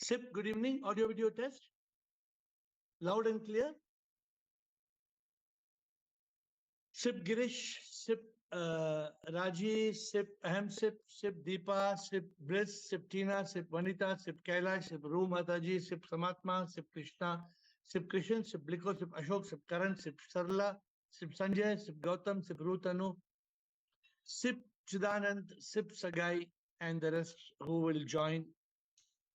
SIP, good evening. Audio video test. Loud and clear. SIP Girish, SIP Raji, SIP Aham, SIP Deepa, SIP Bliss, SIP Tina, SIP Vanita, SIP Kailash, SIP Ru Mataji, SIP Samatma, SIP Krishna, SIP Krishan, SIP Bliko, SIP Ashok, SIP Karan, SIP Sarla, SIP Sanjay, SIP Gautam, SIP Rutanu, SIP Chidanand, SIP Sagai, and the rest who will join.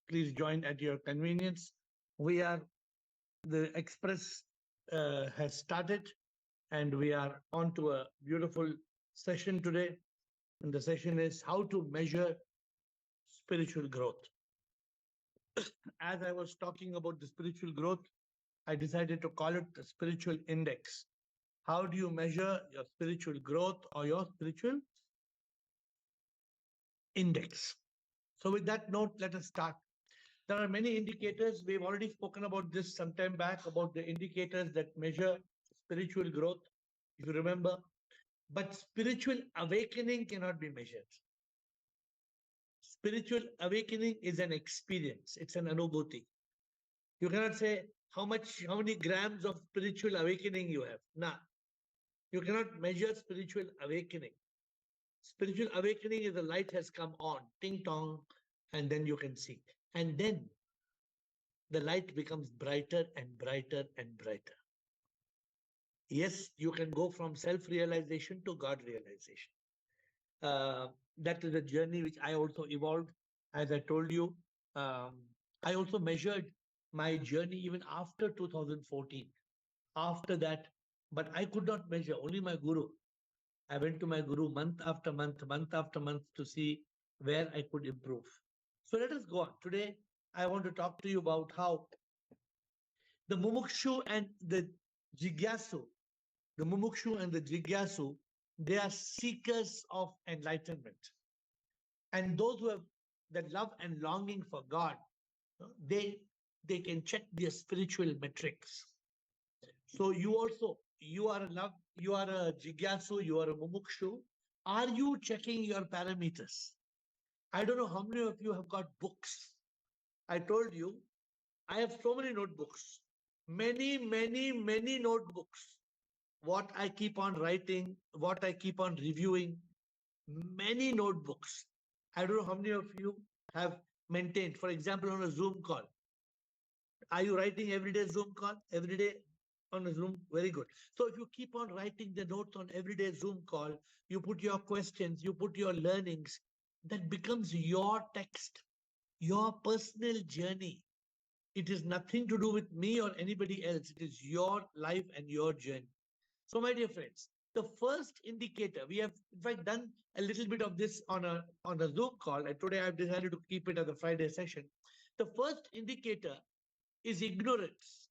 Please join at your convenience. The Express has started and we are on to a beautiful session today. And the session is how to measure spiritual growth. As I was talking about the spiritual growth, I decided to call it the spiritual index. How do you measure your spiritual growth or your spiritual index? So with that note, let us start. There are many indicators. We've already spoken about this some time back, about the indicators that measure spiritual growth, if you remember. But spiritual awakening cannot be measured. Spiritual awakening is an experience. It's an anubhuti. You cannot say how many grams of spiritual awakening you have. Nah. You cannot measure spiritual awakening. Spiritual awakening is the light has come on, ting tong, and then you can see. And then the light becomes brighter and brighter and brighter. Yes, you can go from self-realization to God realization. That is a journey which I also evolved. As I told you, I also measured my journey even after 2014. After that, but I could not measure, only my guru. I went to my guru month after month to see where I could improve. So let us go on. Today, I want to talk to you about how the mumukshu and the jigyasu, they are seekers of enlightenment. And those who have that love and longing for God, they can check their spiritual metrics. So you are a jigyasu, you are a mumukshu. Are you checking your parameters? I don't know how many of you have got books. I told you, I have so many notebooks, many notebooks. What I keep on writing, what I keep on reviewing, many notebooks. I don't know how many of you have maintained, for example, on a Zoom call. Are you writing every day Zoom call? Every day on a Zoom? Very good. So if you keep on writing the notes on everyday Zoom call, you put your questions, you put your learnings, that becomes your text, your personal journey. It is nothing to do with me or anybody else. It is your life and your journey. So my dear friends, the first indicator, we have in fact done a little bit of this on a Zoom call, and today I've decided to keep it as a Friday session. The first indicator is ignorance.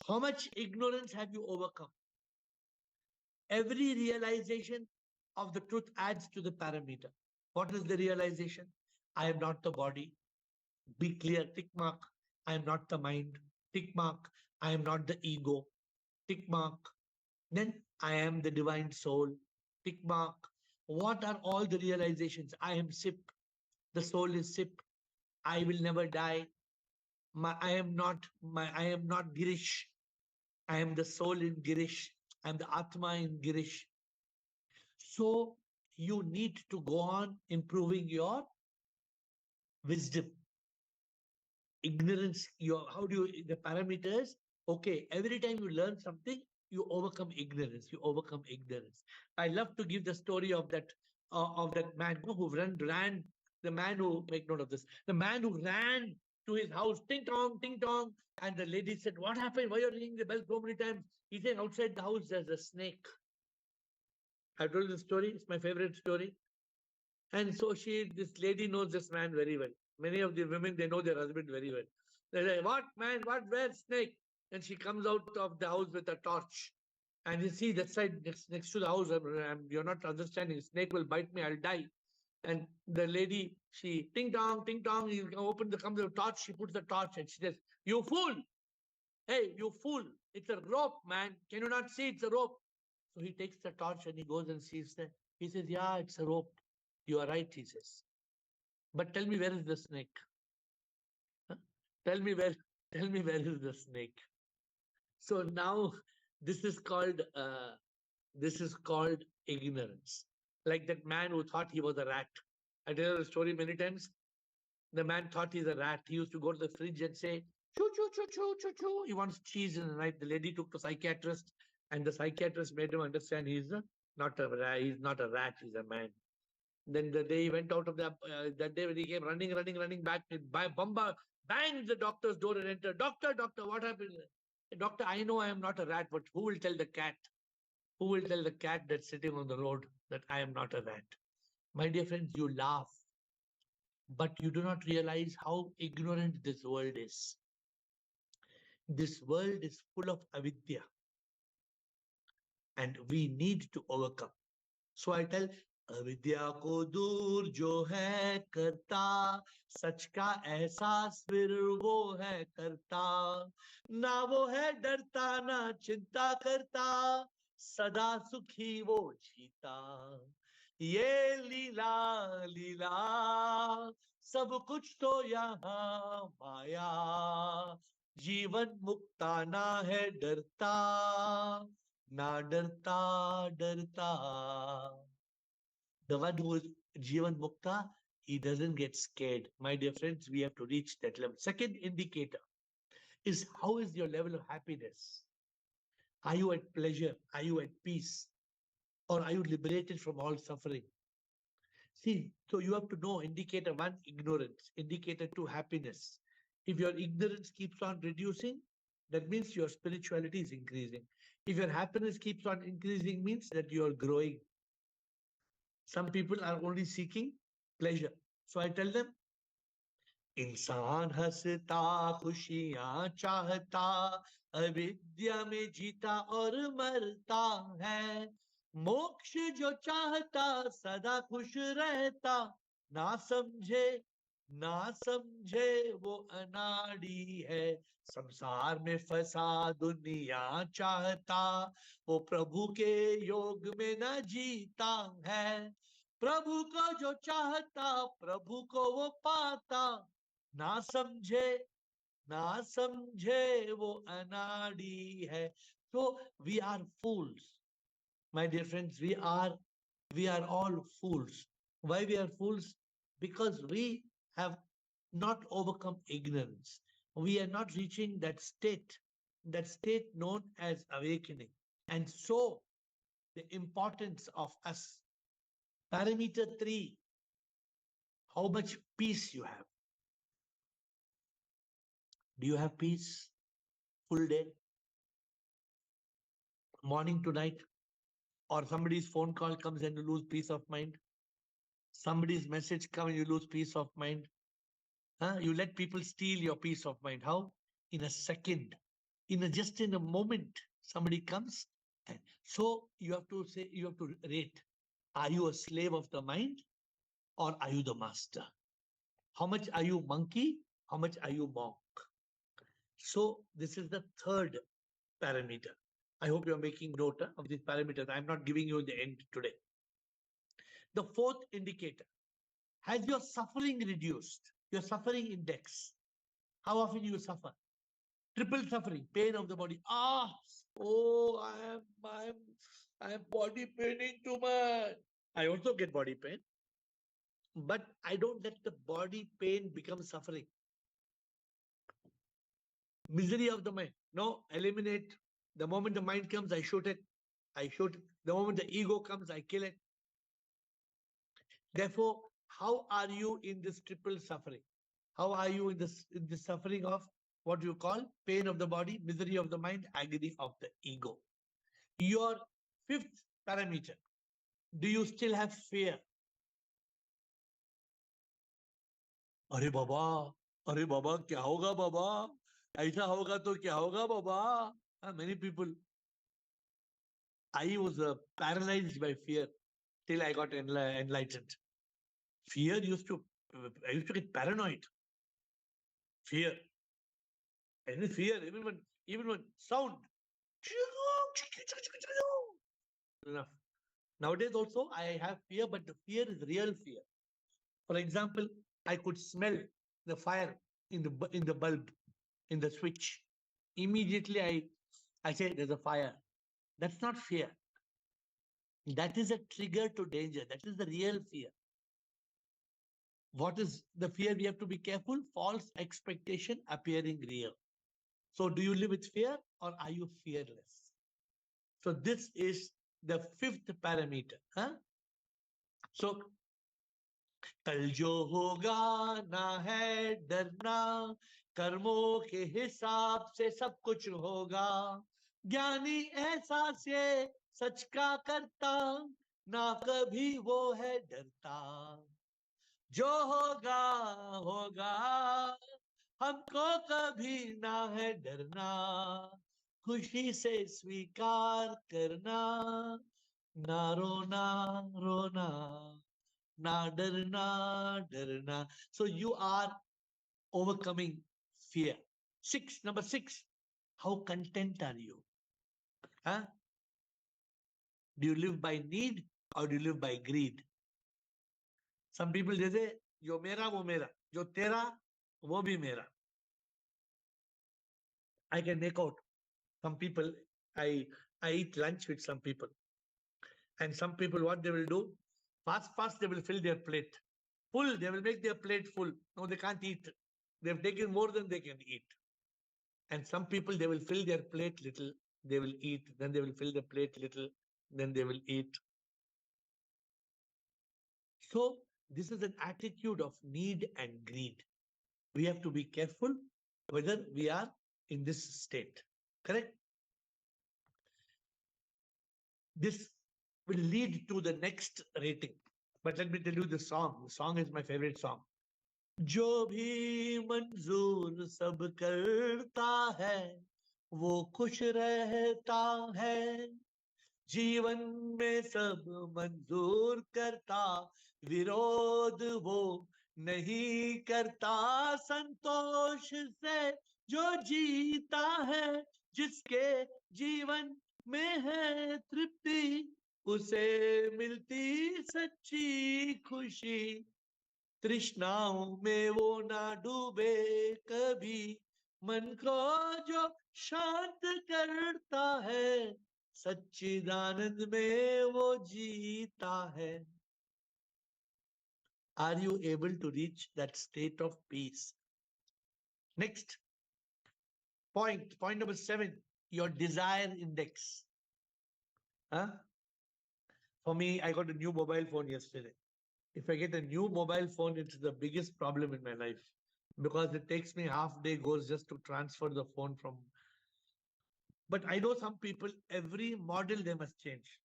How much ignorance have you overcome? Every realization of the truth adds to the parameter. What is the realization? I am not the body. Be clear, tick mark. I am not the mind. Tick mark. I am not the ego. Tick mark. Then I am the divine soul. Tick mark. What are all the realizations? I am SIP. The soul is SIP. I will never die. I am not Girish. I am the soul in Girish. I am the Atma in Girish. So you need to go on improving your wisdom. Ignorance, the parameters, okay, every time you learn something, you overcome ignorance. I love to give the story of that man who ran, the man who, make note of this, the man who ran to his house, ting tong, and the lady said, what happened? Why are you ringing the bell so many times? He said, outside the house, there's a snake. I told you the story, it's my favorite story. And so this lady knows this man very well. Many of the women, they know their husband very well. They say, what man, where snake? And she comes out of the house with a torch. And you see that side next to the house, you're not understanding, snake will bite me, I'll die. And the lady, she, ting tong, you comes the torch, she puts the torch and she says, you fool! Hey, you fool! It's a rope, man. Can you not see it's a rope? So he takes the torch and he goes and sees that. He says, yeah, it's a rope. You are right, he says. But tell me, where is the snake? Huh? Tell me where. Tell me, where is the snake? So now this is called ignorance. Like that man who thought he was a rat. I tell you the story many times. The man thought he's a rat. He used to go to the fridge and say, choo, choo, choo, choo, choo, choo. He wants cheese in the night. The lady took to psychiatrist, and the psychiatrist made him understand not a rat. He's not a rat. He's a man. Then the day he went out of that day when he came running back, by bumba, banged the doctor's door and entered. Doctor, doctor, what happened? Doctor, I know I am not a rat, but who will tell the cat? Who will tell the cat that's sitting on the road that I am not a rat? My dear friends, you laugh, but you do not realize how ignorant this world is. This world is full of avidya, and we need to overcome. So I tell, अविद्या को दूर जो है करता, सच का एहसास फिर वो है करता, ना वो है डरता ना चिंता करता, सदा सुखी वो जीता, ये लीला लीला सब कुछ तो यहाँ माया, जीवन मुक्ता ना है डरता, ना डरता डरता. The one who is Jivan Mukta, he doesn't get scared. My dear friends, we have to reach that level. Second indicator is, how is your level of happiness? Are you at pleasure? Are you at peace? Or are you liberated from all suffering? See, so you have to know indicator one, ignorance. Indicator two, happiness. If your ignorance keeps on reducing, that means your spirituality is increasing. If your happiness keeps on increasing, means that you are growing. Some people are only seeking pleasure. So I tell them, इंसान हंसता खुशियां चाहता, अविद्या में जीता और मरता है, मोक्ष जो चाहता सदा खुश रहता, ना समझे वो अनाड़ी है, संसार में फंसा दुनिया चाहता, वो प्रभु के योग में न जीता है, प्रभु को जो चाहता प्रभु को वो पाता, ना समझे वो अनाड़ी है. So we are fools, my dear friends. We are all fools. Why we are fools? Because we have not overcome ignorance. We are not reaching that state known as awakening. And so the importance of us. Parameter 3, how much peace you have. Do you have peace? Full day? Morning to night? Or somebody's phone call comes and you lose peace of mind? Somebody's message comes and you lose peace of mind? You let people steal your peace of mind. How? In a second. Just in a moment, somebody comes. And so you have to rate. Are you a slave of the mind or are you the master? How much are you monkey? How much are you monk? So this is the third parameter. I hope you're making note of these parameters. I'm not giving you the end today. The fourth indicator, has your suffering reduced? Your suffering index. How often you suffer? Triple suffering, pain of the body. I am body paining too much. I also get body pain, but I don't let the body pain become suffering. Misery of the mind. No, eliminate. The moment the mind comes, I shoot it. The moment the ego comes, I kill it. Therefore, how are you in this triple suffering? How are you in this suffering of what you call pain of the body, misery of the mind, agony of the ego? Your fifth parameter, do you still have fear? अरे बाबा क्या होगा बाबा, ऐसा होगा तो क्या होगा बाबा. Many people, I was paralyzed by fear till I got enlightened. Fear I used to get paranoid. Fear. Any fear, even when sound. Enough. Nowadays also I have fear, but the fear is real fear. For example, I could smell the fire in the bulb, in the switch. Immediately I say there's a fire. That's not fear. That is a trigger to danger. That is the real fear. What is the fear? We have to be careful. False expectation appearing real. So do you live with fear or are you fearless? So this is the fifth parameter. Huh? So कल जो होगा ना है डरना, कर्मों के हिसाब से सब कुछ होगा, ज्ञानी एहसास ये सच का करता, ना कभी वो है डरता, जो होगा होगा, हमको कभी ना है डरना, खुशी से स्वीकार करना, ना रोना रोना, na darna darna. So you are overcoming fear. Number six, how content are you? Huh? Do you live by need or do you live by greed? Some people they say, jo mera wo mera, jo tera wo bhi mera. I can make out some people. I eat lunch with some people, and some people what they will do, fast they will fill their plate full. They will make their plate full. No, they can't eat. They've taken more than they can eat. And some people, they will fill their plate little, they will eat, then they will fill the plate little, then they will eat. So this is an attitude of need and greed. We have to be careful whether we are in this state. Correct? This will lead to the next rating. But let me tell you the song. The song is my favorite song. जो भी मंजूर सब करता है वो खुश रहता है, जीवन में सब मंजूर करता विरोध वो नहीं करता, संतोष से जो जीता है, जिसके जीवन में है तृप्ति, उसे मिलती सच्ची खुशी, तृष्णाओं में वो ना डूबे कभी, मन को जो शांत करता है, सच्चिदानंद में वो जीता है. Are you able to reach that state of peace? Next point number 7, your desire index. Huh? For me, I got a new mobile phone yesterday. If I get a new mobile phone, it's the biggest problem in my life because it takes me half day goes just to transfer the phone from. But I know some people, every model they must change.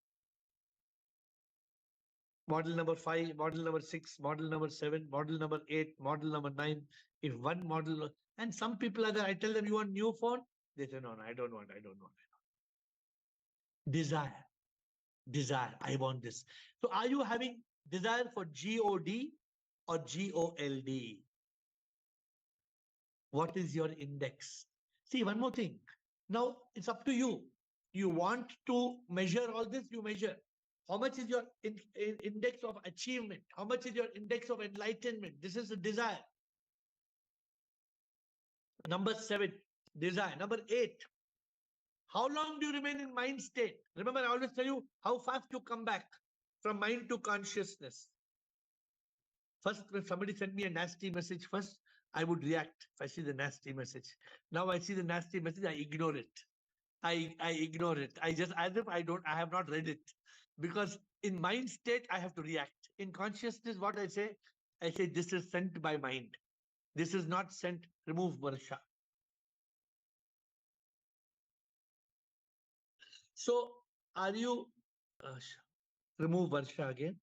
Model number 5, model number 6, model number 7, model number 8, model number 9. If one model, and some people are there, I tell them, you want new phone? They say, no, I don't want. Desire, I want this. So are you having desire for God or GOLD? What is your index? See, one more thing. Now it's up to you. You want to measure all this, you measure. How much is your index of achievement? How much is your index of enlightenment? This is a desire. Number 7, desire. Number 8, how long do you remain in mind state? Remember, I always tell you how fast you come back from mind to consciousness. First, when somebody sent me a nasty message, first I would react if I see the nasty message. Now I see the nasty message, I ignore it. I ignore it. I just, as if I have not read it. Because in mind state, I have to react. In consciousness, what I say, this is sent by mind. This is not sent, remove Varsha. So, are you, remove Varsha again.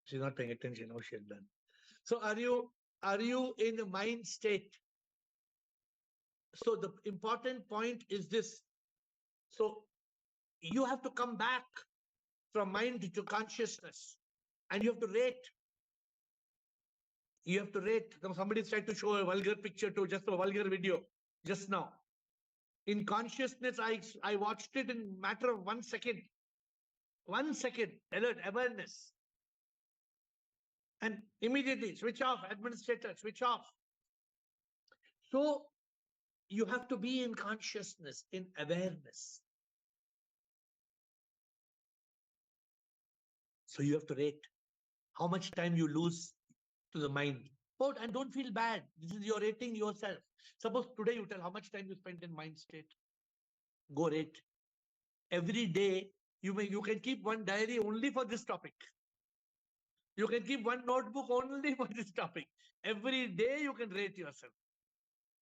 She's not paying attention, now she has done. So, are you in a mind state? So, the important point is this. So, you have to come back from mind to consciousness and you have to rate. You have to rate. Somebody tried to show a vulgar picture to just a vulgar video just now. In consciousness, I watched it in a matter of 1 second. 1 second, alert, awareness. And immediately switch off, administrator, switch off. So you have to be in consciousness, in awareness. So you have to rate how much time you lose to the mind. Oh, and don't feel bad. This is your rating yourself. Suppose today you tell how much time you spent in mind state. Go rate. Every day you can keep one diary only for this topic. You can keep one notebook only for this topic. Every day you can rate yourself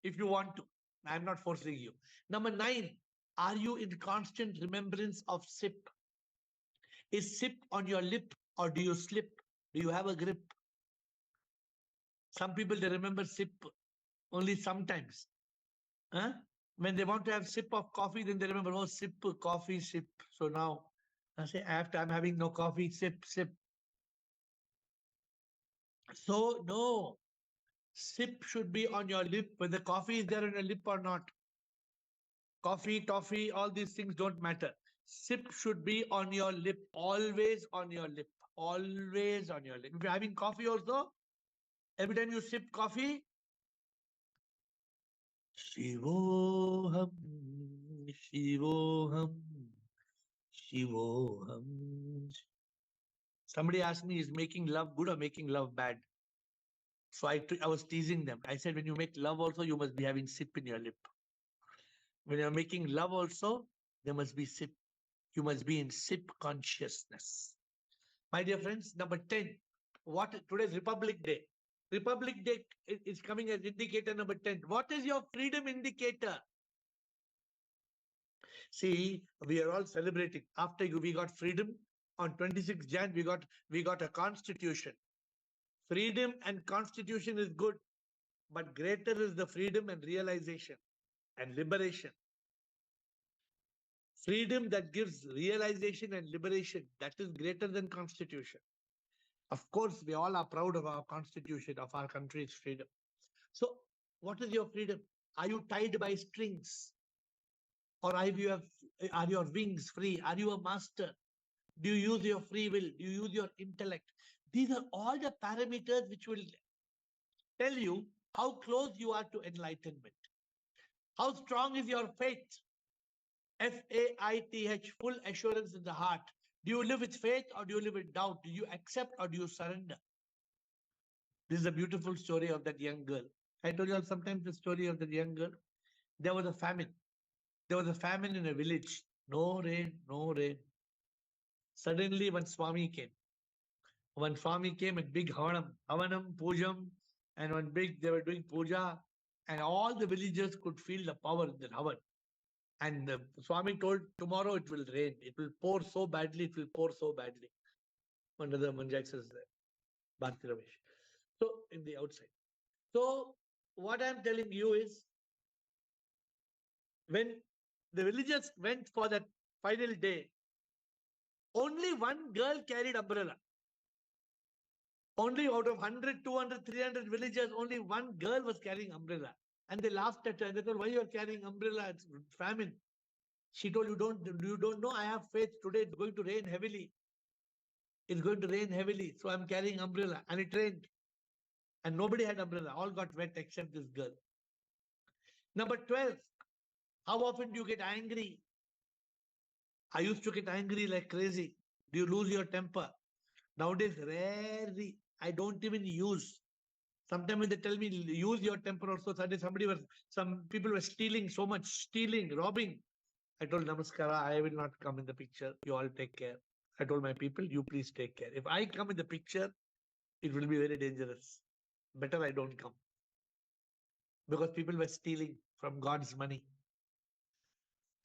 if you want to. I'm not forcing you. Number 9, are you in constant remembrance of sip? Is sip on your lip or do you slip? Do you have a grip? Some people, they remember sip only sometimes. Huh? When they want to have sip of coffee, then they remember, oh, sip, coffee, sip. So now I say, after I'm having no coffee, sip, sip. So no, sip should be on your lip, whether coffee is there on your lip or not. Coffee, toffee, all these things don't matter. Sip should be on your lip, always on your lip, always on your lip. If you're having coffee also, every time you sip coffee, Shivoham, Shivoham, Shivoham. Somebody asked me, is making love good or making love bad? So I was teasing them. I said, when you make love also, you must be having sip in your lip. When you're making love also, there must be sip. You must be in sip consciousness. My dear friends, number 10. What today's Republic Day? Republic Day is coming as indicator number 10. What is your freedom indicator? See, we are all celebrating. After we got freedom on 26th Jan, we got a constitution. Freedom and constitution is good, but greater is the freedom and realization and liberation. Freedom that gives realization and liberation, that is greater than constitution. Of course, we all are proud of our constitution, of our country's freedom. So what is your freedom? Are you tied by strings? Or are your wings free? Are you a master? Do you use your free will? Do you use your intellect? These are all the parameters which will tell you how close you are to enlightenment. How strong is your faith? Faith, full assurance in the heart. Do you live with faith or do you live with doubt? Do you accept or do you surrender? This is a beautiful story of that young girl. I told you all sometimes the story of that young girl. There was a famine. There was a famine in a village. No rain, no rain. Suddenly one Swami came. One Swami came at big Havanam, Pujam, and one big, they were doing puja, and all the villagers could feel the power in the Havan. And the Swami told, tomorrow it will rain. It will pour so badly, it will pour so badly. One of the Manjaks is there, Bharti Ramesh. So, in the outside. So, what I'm telling you is, when the villagers went for that final day, only one girl carried umbrella. Only out of 100, 200, 300 villagers, only one girl was carrying umbrella. And they laughed at her. They told, why you are carrying umbrella? It's famine. She told, you don't know, I have faith. Today it's going to rain heavily. It's going to rain heavily. So I'm carrying umbrella. And it rained. And nobody had umbrella. All got wet except this girl. Number 12. How often do you get angry? I used to get angry like crazy. Do you lose your temper? Nowadays, rarely. I don't even use. Sometimes when they tell me use your temper also, some people were stealing so much, stealing, robbing. I told Namaskara, I will not come in the picture. You all take care. I told my people, you please take care. If I come in the picture, it will be very dangerous. Better I don't come. Because people were stealing from God's money.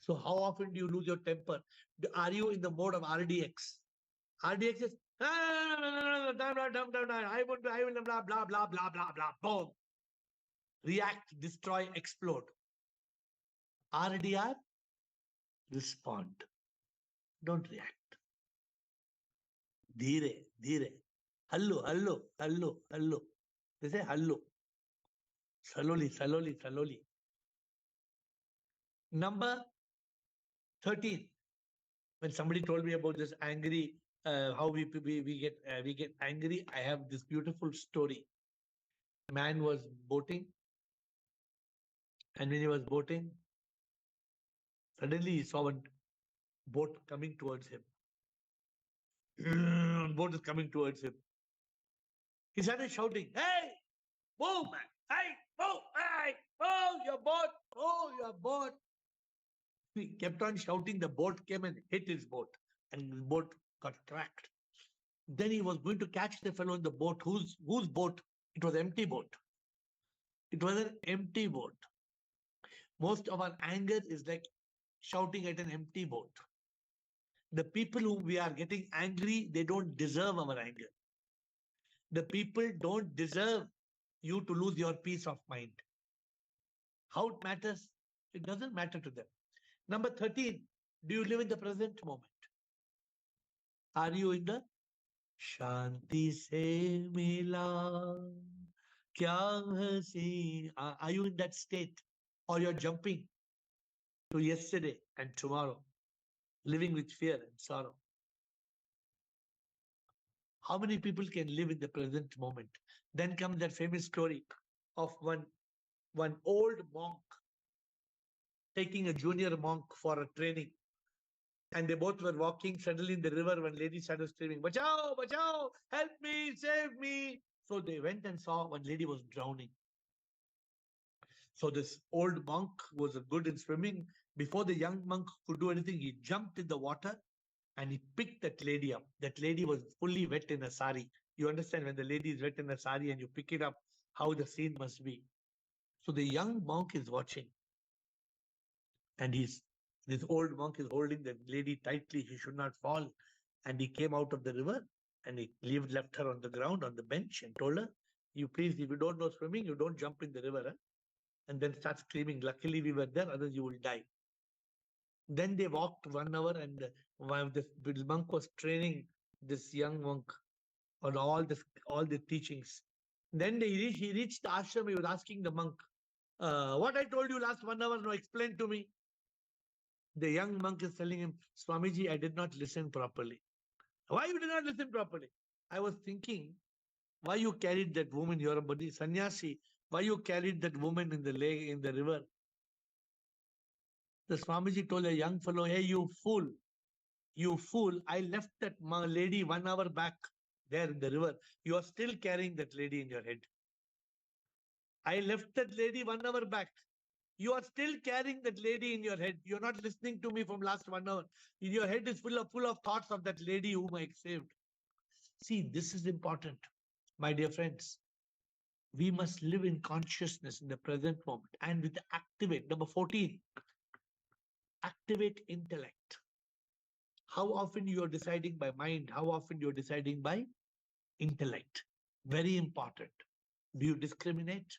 So how often do you lose your temper? Are you in the mode of RDX? RDX is, I will blah, blah, blah, blah, blah, blah, boom. React, destroy, explode. RDR, respond. Don't react. Dhire, dhire. Hallo, hallo, hallo, hallo. They say hallo. Slowly, slowly, slowly. Number 13. When somebody told me about this angry how we get angry. I have this beautiful story. A man was boating, and when he was boating, suddenly he saw one boat coming towards him. Boat is coming towards him. He started shouting, "Hey, move, man! Hey, move! Hey, move your boat! Move your boat!" He kept on shouting. The boat came and hit his boat, and the boat got cracked. Then he was going to catch the fellow in the boat. Whose boat? It was empty boat. It was an empty boat. Most of our anger is like shouting at an empty boat. The people whom we are getting angry, they don't deserve our anger. The people don't deserve you to lose your peace of mind. How it matters? It doesn't matter to them. Number 13, do you live in the present moment? Are you in the Shanti se mila kya hasi? Are you in that state? Or you're jumping to yesterday and tomorrow, living with fear and sorrow? How many people can live in the present moment? Then comes that famous story of one old monk taking a junior monk for a training. And they both were walking. Suddenly in the river, one lady started screaming, "Bachao, bachao, help me, save me." So they went and saw one lady was drowning. So this old monk was good in swimming. Before the young monk could do anything, he jumped in the water and he picked that lady up. That lady was fully wet in a sari. You understand, when the lady is wet in a sari and you pick it up, how the scene must be. So the young monk is watching, and this old monk is holding the lady tightly. She should not fall. And he came out of the river and he left her on the ground on the bench and told her, "You please, if you don't know swimming, you don't jump in the river." Huh? And then start screaming, "Luckily we were there, otherwise you will die." Then they walked 1 hour, and while the monk was training this young monk on all the teachings. Then he reached the ashram. He was asking the monk, "What I told you last 1 hour, now explain to me." The young monk is telling him, "Swamiji, I did not listen properly." "Why you did not listen properly?" "I was thinking, why you carried that woman, your body, sannyasi, why you carried that woman in the lake, in the river?" The Swamiji told a young fellow, "Hey, you fool, you fool, I left that lady 1 hour back there in the river. You are still carrying that lady in your head. I left that lady 1 hour back. You are still carrying that lady in your head. You're not listening to me from last 1 hour. In your head is full of thoughts of that lady whom I saved." See, this is important, my dear friends. We must live in consciousness in the present moment and with activate. Number 14, activate intellect. How often you are deciding by mind? How often you are deciding by intellect? Very important. Do you discriminate?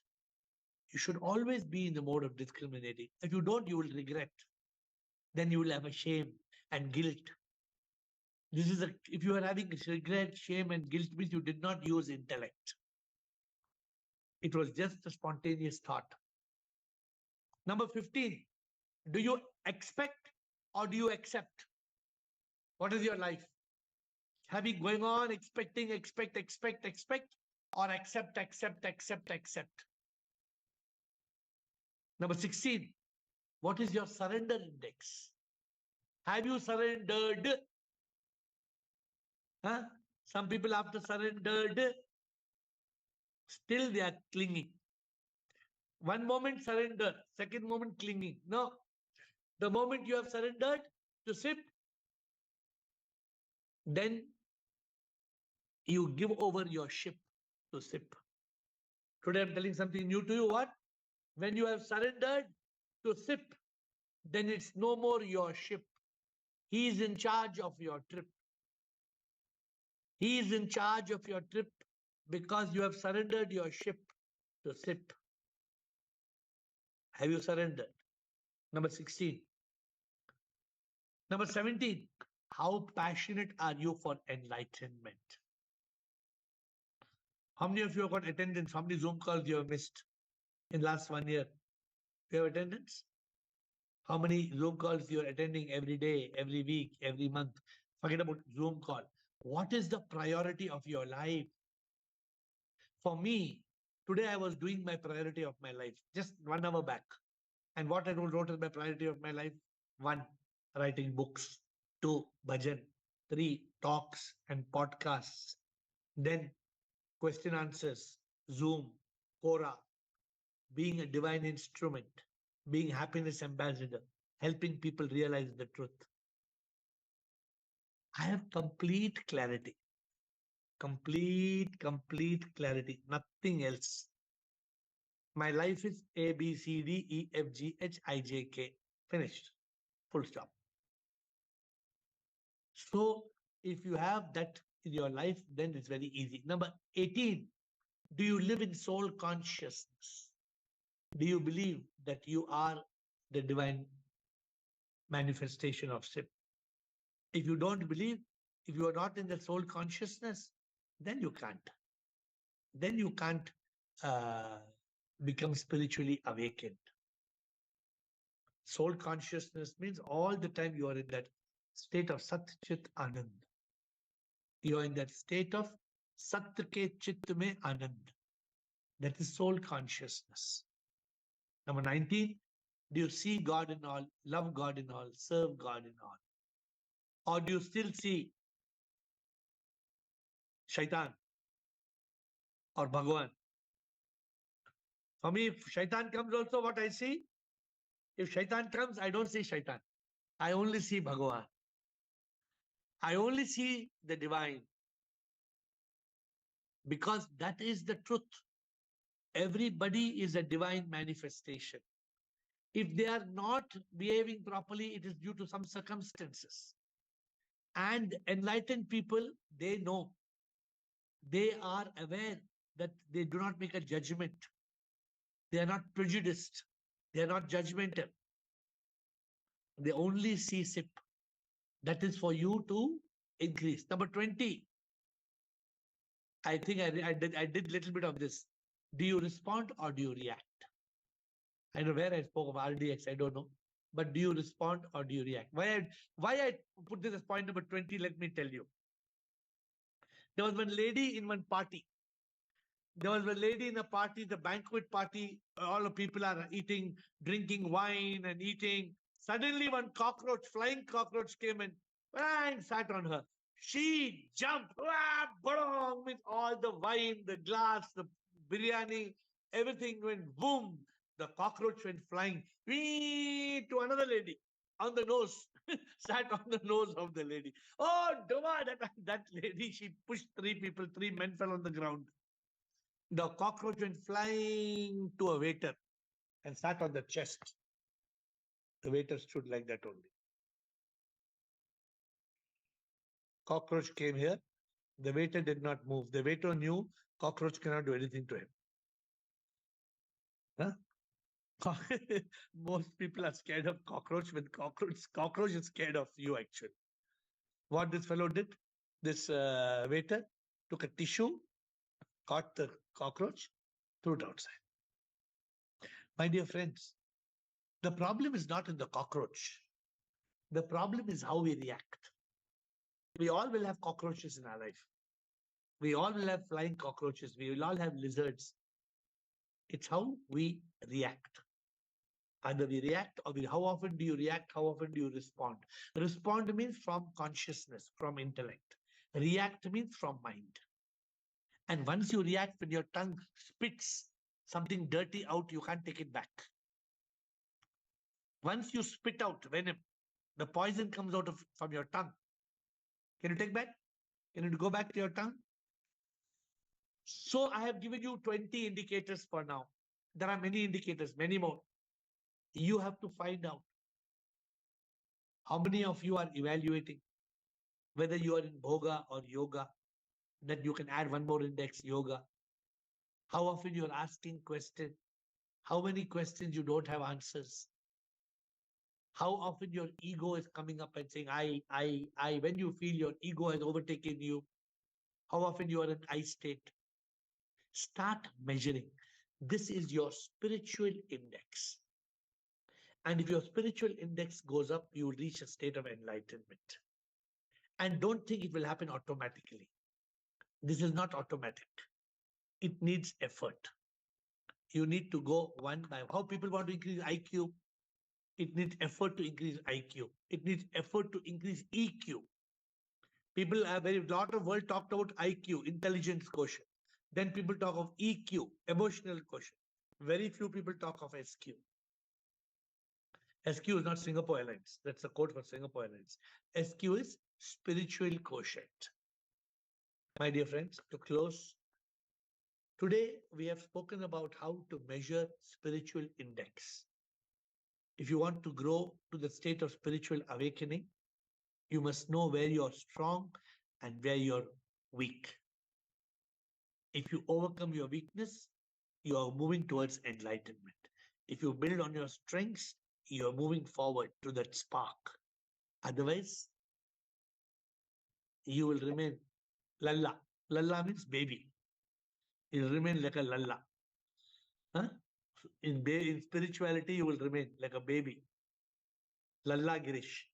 You should always be in the mode of discriminating. If you don't, you will regret. Then you will have a shame and guilt. If you are having regret, shame, and guilt, means you did not use intellect. It was just a spontaneous thought. Number 15, do you expect or do you accept? What is your life? Having going on, expecting, expect, or accept, accept. Number 16, what is your surrender index? Have you surrendered? Huh? Some people after surrendered, still they are clinging. One moment surrender, second moment clinging. No, the moment you have surrendered to sip, then you give over your ship to sip. Today I'm telling something new to you. What? When you have surrendered to sip, then it's no more your ship. He is in charge of your trip. He is in charge of your trip because you have surrendered your ship to sip. Have you surrendered? Number 16. Number 17. How passionate are you for enlightenment? How many of you have got attendance? How many Zoom calls you have missed in last 1 year? You have attendance? How many Zoom calls you are attending every day, every week, every month? Forget about Zoom call. What is the priority of your life? For me, today I was doing my priority of my life just 1 hour back. And what I wrote as my priority of my life: one, writing books; two, bhajan; three, talks and podcasts; then question answers, Zoom, Quora; being a divine instrument; being happiness ambassador; helping people realize the truth. I have complete clarity, nothing else. My life is A, B, C, D, E, F, G, H, I, J, K. Finished. Full stop. So if you have that in your life, then it's very easy. Number 18, do you live in soul consciousness? Do you believe that you are the divine manifestation of SIP? If you don't believe, if you are not in the soul consciousness, then you can't. Then you can't uh, become spiritually awakened. Soul consciousness means all the time you are in that state of Sat Chit Anand. You are in that state of Sat Ke Chit Mein Anand. That is soul consciousness. Number 19, do you see God in all, love God in all, serve God in all? Or do you still see Shaitan or Bhagwan? For me, if Shaitan comes also, what I see? If Shaitan comes, I don't see Shaitan. I only see Bhagwan. I only see the divine. Because that is the truth. Everybody is a divine manifestation. If they are not behaving properly, it is due to some circumstances. And enlightened people, they know. They are aware that they do not make a judgment. They are not prejudiced. They are not judgmental. They only see SIP. That is for you to increase. Number 20. I think I did little bit of this. Do you respond or do you react? I know where I spoke of RDX, I don't know. But do you respond or do you react? Why I put this as point number 20, let me tell you. There was one lady in one party. There was a lady in a party, the banquet party. All the people are eating, drinking wine and eating. Suddenly one cockroach, flying cockroach came and bang, sat on her. She jumped, bang, with all the wine, the glass, the biryani, everything went boom. The cockroach went flying to another lady on the nose, sat on the nose of the lady. Oh, Duma, that lady, she pushed three people, three men fell on the ground. The cockroach went flying to a waiter and sat on the chest. The waiter stood like that only. Cockroach came here. The waiter did not move. The waiter knew cockroach cannot do anything to him. Huh? Most people are scared of cockroach. When cockroach is scared of you actually. What this fellow did, this waiter took a tissue, caught the cockroach, threw it outside. My dear friends, the problem is not in the cockroach. The problem is how we react. We all will have cockroaches in our life. We all will have flying cockroaches. We will all have lizards. It's how we react. Either we react or how often do you react? How often do you respond? Respond means from consciousness, from intellect. React means from mind. And once you react, when your tongue spits something dirty out, you can't take it back. Once you spit out venom, the poison comes out from your tongue. Can you take back? Can you go back to your tongue? So I have given you 20 indicators for now. There are many indicators, many more. You have to find out how many of you are evaluating whether you are in bhoga or yoga. Then you can add one more index, yoga. How often you are asking questions. How many questions you don't have answers. How often your ego is coming up and saying, I. When you feel your ego has overtaken you, how often you are in I state. Start measuring. This is your spiritual index. And if your spiritual index goes up, you will reach a state of enlightenment. And don't think it will happen automatically. This is not automatic. It needs effort. You need to go one by how people want to increase IQ. It needs effort to increase IQ. It needs effort to increase EQ. People have a lot of world talked about IQ, intelligence quotient. Then people talk of EQ, emotional quotient. Very few people talk of SQ. SQ is not Singapore Airlines. That's a code for Singapore Airlines. SQ is spiritual quotient. My dear friends, to close, today we have spoken about how to measure spiritual index. If you want to grow to the state of spiritual awakening, you must know where you're strong and where you're weak. If you overcome your weakness, you are moving towards enlightenment. If you build on your strengths, you are moving forward to that spark. Otherwise, you will remain lalla. Lalla means baby. You will remain like a lalla. Huh? In spirituality, you will remain like a baby. Lalla Girish.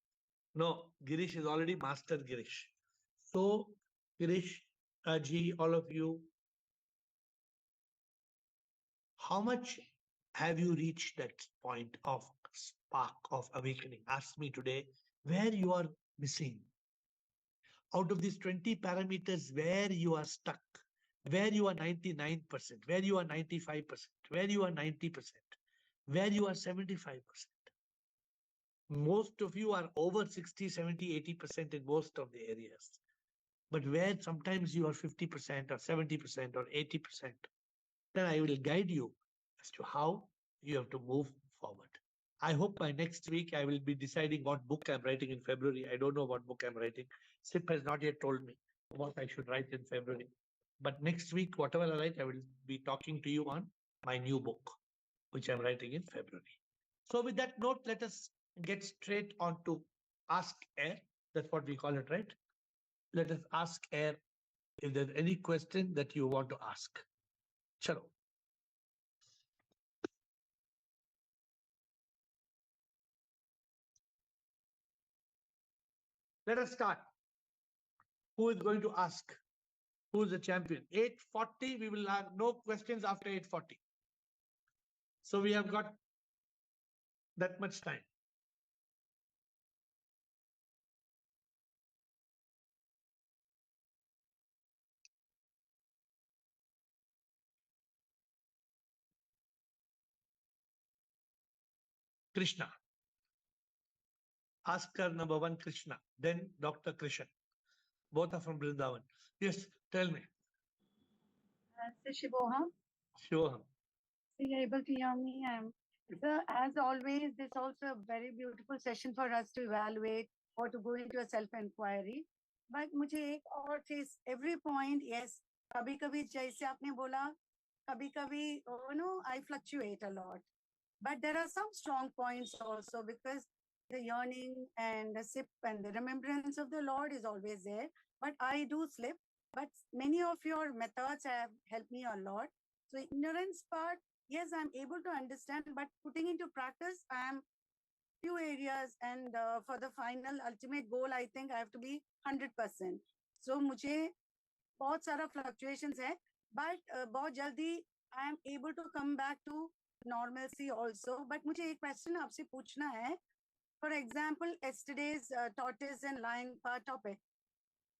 No, Girish is already Master Girish. So, Girish, Ji, all of you, how much have you reached that point of spark of awakening? Ask me today where you are missing. Out of these 20 parameters, where you are stuck, where you are 99%, where you are 95%, where you are 90%, where you are 75%. Most of you are over 60, 70, 80% in most of the areas. But where sometimes you are 50% or 70% or 80%, then I will guide you as to how you have to move forward. I hope by next week I will be deciding what book I'm writing in February. I don't know what book I'm writing. SIP has not yet told me what I should write in February. But next week, whatever I write, I will be talking to you on my new book, which I'm writing in February. So with that note, let us get straight on to Ask AiR. That's what we call it, right? Let us ask AiR if there's any question that you want to ask. Chalo. Let us start. Who is going to ask? Who is the champion? 8:40, we will have no questions after 8:40. So we have got that much time. Krishna. Asker number 1, Krishna. Then Dr. Krishan. Both are from Vrindavan. Yes, tell me. Shivoham. Shivoham. So you're able to hear me. So as always, this also a very beautiful session for us to evaluate or to go into a self-inquiry. But मुझे एक और चीज, every point, yes, कभी-कभी जैसे आपने बोला, कभी-कभी, I fluctuate a lot. But there are some strong points also because the yearning and the sip and the remembrance of the Lord is always there. But I do slip. But many of your methods have helped me a lot. So ignorance part, yes, I'm able to understand, but putting into practice, I'm few areas, and for the final ultimate goal, I think I have to be 100%. So मुझे बहुत सारा fluctuations है, but बहुत जल्दी I am able to come back to normalcy also. But मुझे एक question आपसे पूछना है. For example, yesterday's tortoise and lion topic.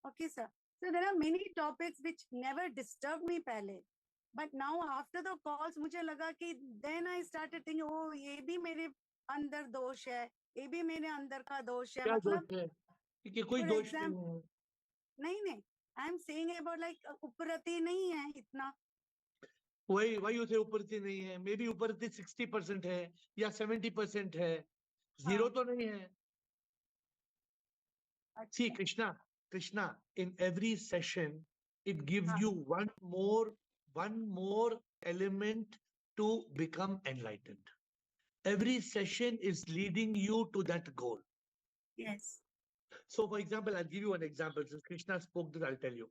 Okay, sir. So there are many topics which never disturbed me पहले. But now after the calls, मुझे लगा कि then I started thinking, oh, ये भी मेरे अंदर दोष है, ये भी मेरे अंदर का दोष है. क्या मतलब दोष है? कि कोई दोष नहीं है. नहीं, I am saying about like उपरती नहीं है इतना. Why you say उपरती नहीं है? Maybe उपरती 60% है या 70% है. Zero तो नहीं है. See, Krishna, in every session, it gives you one more element to become enlightened. Every session is leading you to that goal. Yes. So, for example, I'll give you an example. Since Krishna spoke this, I'll tell you.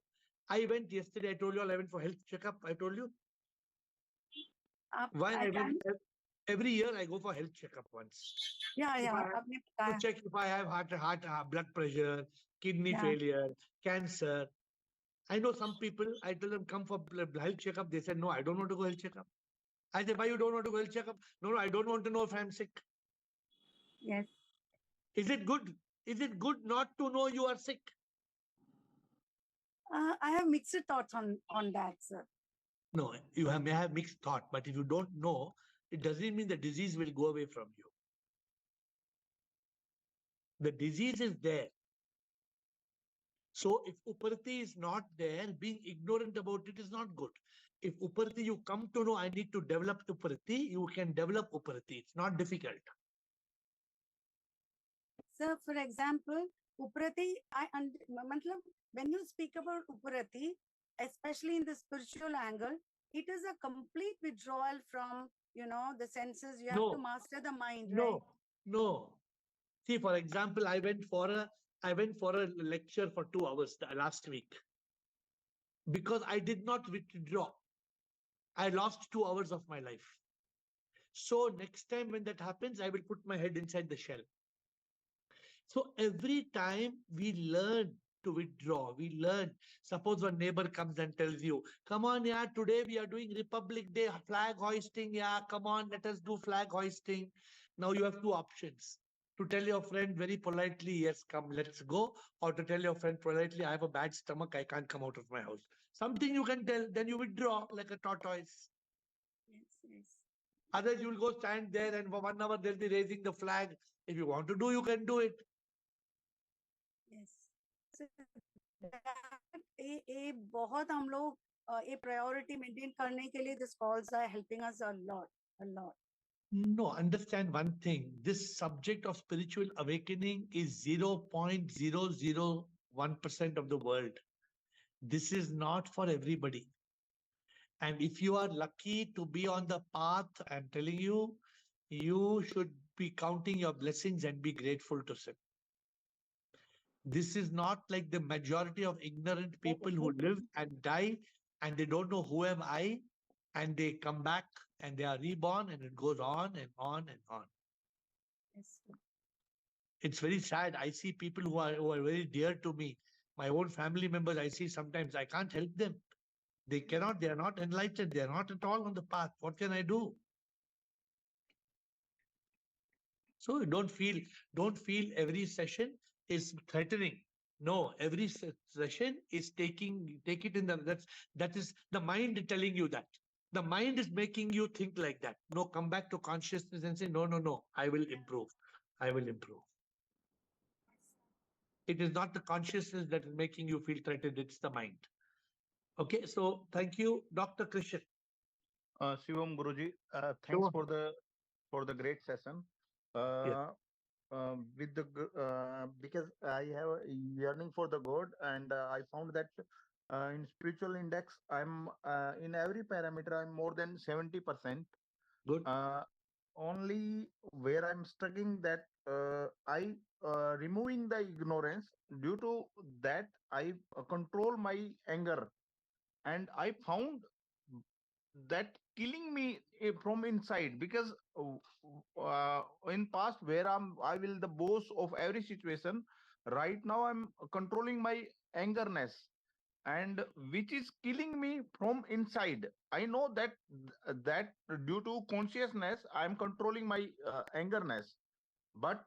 I went yesterday, I told you all, I went for health checkup. I told you. Why I went every year, I go for health checkup once. Yeah. To check if I have heart blood pressure, kidney Yeah. failure, cancer. I know some people, I tell them come for health checkup. They said, no, I don't want to go health checkup. I said, why you don't want to go health checkup? No, no, I don't want to know if I'm sick. Yes. Is it good? Is it good not to know you are sick? I have mixed thoughts on that, sir. No, may have mixed thought, but if you don't know, it doesn't mean the disease will go away from you. The disease is there. So if Uparati is not there, being ignorant about it is not good. If Uparati you come to know, I need to develop Uparati, you can develop Uparati. It's not difficult. Sir, for example, Uprati, matlab, when you speak about Uprati, especially in the spiritual angle, it is a complete withdrawal from, the senses. You have to No, master the mind, right? no, no. See, for example, I went for a lecture for 2 hours last week because I did not withdraw. I lost 2 hours of my life. So next time when that happens, I will put my head inside the shell. So every time we learn to withdraw, we learn. Suppose one neighbor comes and tells you, come on, yeah, today we are doing Republic Day flag hoisting. Yeah, come on, let us do flag hoisting. Now you have two options. To tell your friend very politely, yes, come, let's go. Or to tell your friend politely, I have a bad stomach, I can't come out of my house. Something you can tell, then you withdraw like a tortoise. Yes, yes. Otherwise, you will go stand there and for 1 hour they'll be raising the flag. If you want to do, you can do it. Yes. So बहुत हम लोग priority maintain करने के लिए this calls are helping us a lot, a lot. No, understand one thing. This subject of spiritual awakening is 0.001% of the world. This is not for everybody. And if you are lucky to be on the path, I'm telling you, you should be counting your blessings and be grateful to Him. This is not like the majority of ignorant people who live and die and they don't know who am I, and they come back and they are reborn and it goes on and on and on. Yes, sir. It's very sad. I see people who are very dear to me, my own family members. I see sometimes I can't help them. They cannot. They are not enlightened. They are not at all on the path. What can I do? So don't feel every session is threatening. No, every session is take it in that is the mind telling you that. The mind is making you think like that. No, come back to consciousness and say, no, no, no, I will improve. I will improve. It is not the consciousness that is making you feel threatened, it's the mind. Okay, so thank you, Dr. Krishan. Shivam Guruji, thanks for the great session. With the because I have a yearning for the God, and I found that in spiritual index, I'm in every parameter I'm more than 70%. Good. Only where I'm struggling that I removing the ignorance. Due to that, I control my anger, and I found that killing me from inside, because in past where I will the boss of every situation. Right now I'm controlling my angerness, and which is killing me from inside. I know that that due to consciousness I'm controlling my angerness, but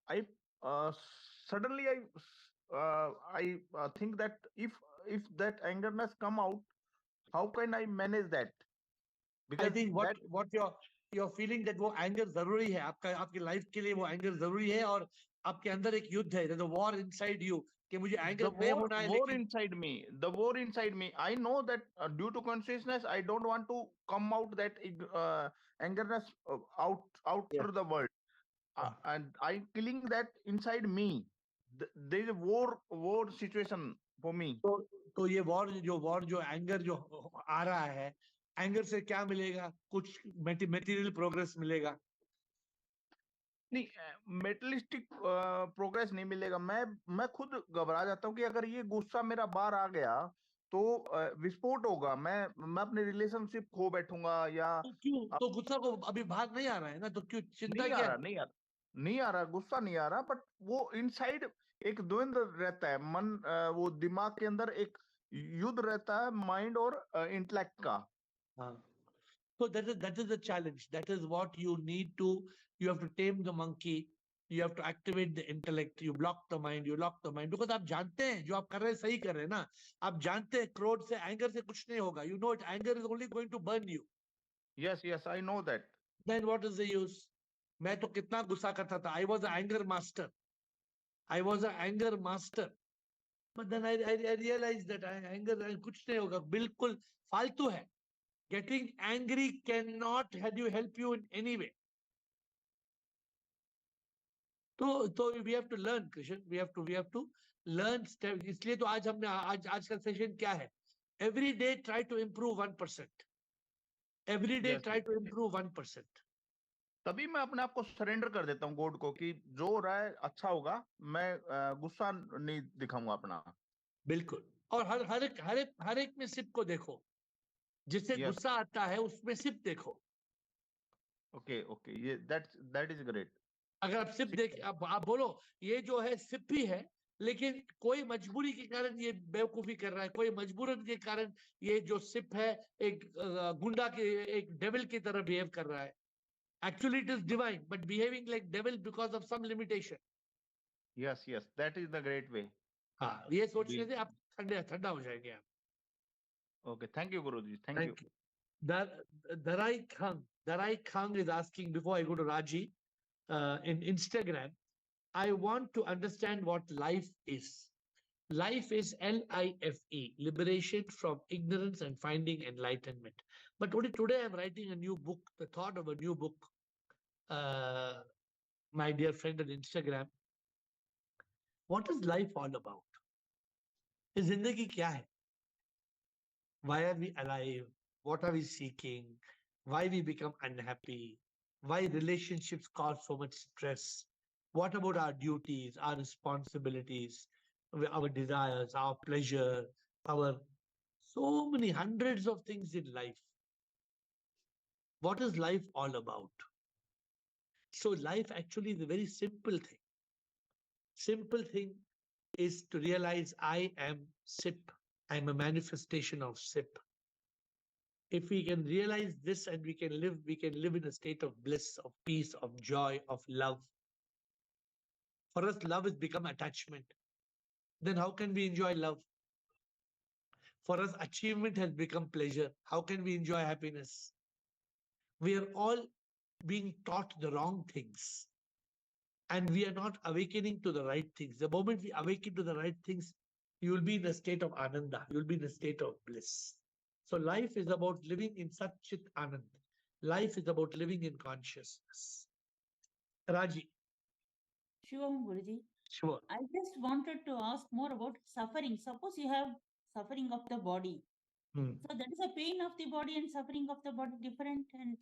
I suddenly I think that if that angerness come out, how can I manage that? I Because think that what you're feeling that वो anger जरूरी है आपका आपकी life के लिए वो anger जरूरी है और आपके अंदर एक युद्ध है there's a war inside you कि मुझे the anger नहीं war होना है war लेकिन inside me, the war inside me, I know that due to consciousness I don't want to come out that angerness out yeah. through the world, and I killing that inside me. There is a war situation for me. तो ये war जो anger जो आ रहा है anger से क्या मिलेगा कुछ material progress मिलेगा नहीं, मेटलिस्टिक प्रोग्रेस नहीं मिलेगा। मैं खुद घबरा जाता हूँ कि अगर ये गुस्सा मेरा बाहर आ गया तो विस्फोट होगा, मैं अपने रिलेशनशिप खो बैठूंगा, या तो क्यों तो गुस्सा को अभी बाहर नहीं आ रहा है ना तो क्यों चिंता नहीं आ क्या रहा है नहीं आ रहा नहीं आ रहा, गुस्सा नहीं आ रहा, बट वो इनसाइड एक द्वंद्व रहता है, मन वो दिमाग के अंदर एक युद्ध रहता है माइंड और इंटेलेक्ट का. So that is the challenge. That is what you need to. You have to tame the monkey. You have to activate the intellect. You block the mind. You lock the mind because आप जानते हैं जो आप कर रहे हैं सही कर रहे हैं ना. आप जानते हैं क्रोध से, एंगर से कुछ नहीं होगा. You know it. Anger is only going to burn you. Yes, yes, I know that. Then what is the use? मैं तो कितना गुस्सा करता था. I was an anger master. I was an anger master. But then I realized that anger कुछ नहीं होगा. बिल्कुल फालतू है. Getting angry cannot help you in any way. So we have to learn, Krishan. We have to learn step. इसलिए तो आज हमने आज का सेशन क्या है? Every day try to improve 1%. Every day Yes, try to improve 1%. तभी मैं अपने आप को सरेंडर कर देता हूँ गॉड को कि जो हो रहा है अच्छा होगा, मैं गुस्सा नहीं दिखाऊंगा अपना. बिल्कुल. और हर एक में सिप को देखो. जिससे Yes. गुस्सा आता है उसमें सिप देखो. Okay, okay, ये that is great. अगर आप सिप देख आप बोलो ये जो है सिप ही है, लेकिन कोई मजबूरी के कारण ये बेवकूफी कर रहा है, कोई मजबूरन के कारण ये जो सिप है एक गुंडा के, एक डेविल की तरह बिहेव कर रहा है. Actually it is divine but behaving like devil because of some limitation. Yes, yes, that is the great way. हाँ, ये सोचने से आप ठंडा हो जाएंगे आप. Okay, thank you, Guruji. Thank you. Darai Khang is asking, before I go to Raji, in Instagram, I want to understand what life is. Life is LIFE, liberation from ignorance and finding enlightenment. But only today I'm writing a new book, the thought of a new book, my dear friend on Instagram. What is life all about? Zindagi kya hai? Why are we alive? What are we seeking? Why we become unhappy? Why relationships cause so much stress? What about our duties, our responsibilities, our desires, our pleasure, our so many hundreds of things in life? What is life all about? So life actually is a very simple thing. Simple thing is to realize I am SIP. I'm a manifestation of SIP. If we can realize this and we can live in a state of bliss, of peace, of joy, of love. For us, love has become attachment. Then how can we enjoy love? For us, achievement has become pleasure. How can we enjoy happiness? We are all being taught the wrong things. And we are not awakening to the right things. The moment we awaken to the right things, you will be in a state of ananda. You will be in a state of bliss. So life is about living in Satchit Anand. Life is about living in consciousness. Raji. Sure, Guruji. Sure. I just wanted to ask more about suffering. Suppose you have suffering of the body. So that is a pain of the body and suffering of the body different. And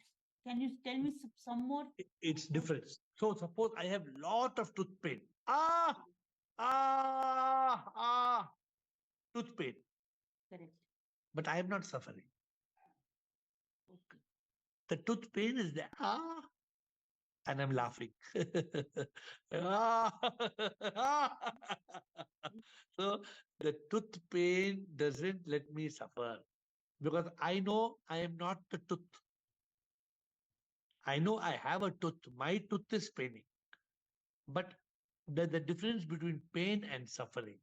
can you tell me some more? It's different. So suppose I have lot of tooth pain. Tooth pain. Correct. But I am not suffering. The tooth pain is there. And I'm laughing. So the tooth pain doesn't let me suffer because I know I am not the tooth. I know I have a tooth. My tooth is paining. But the difference between pain and suffering.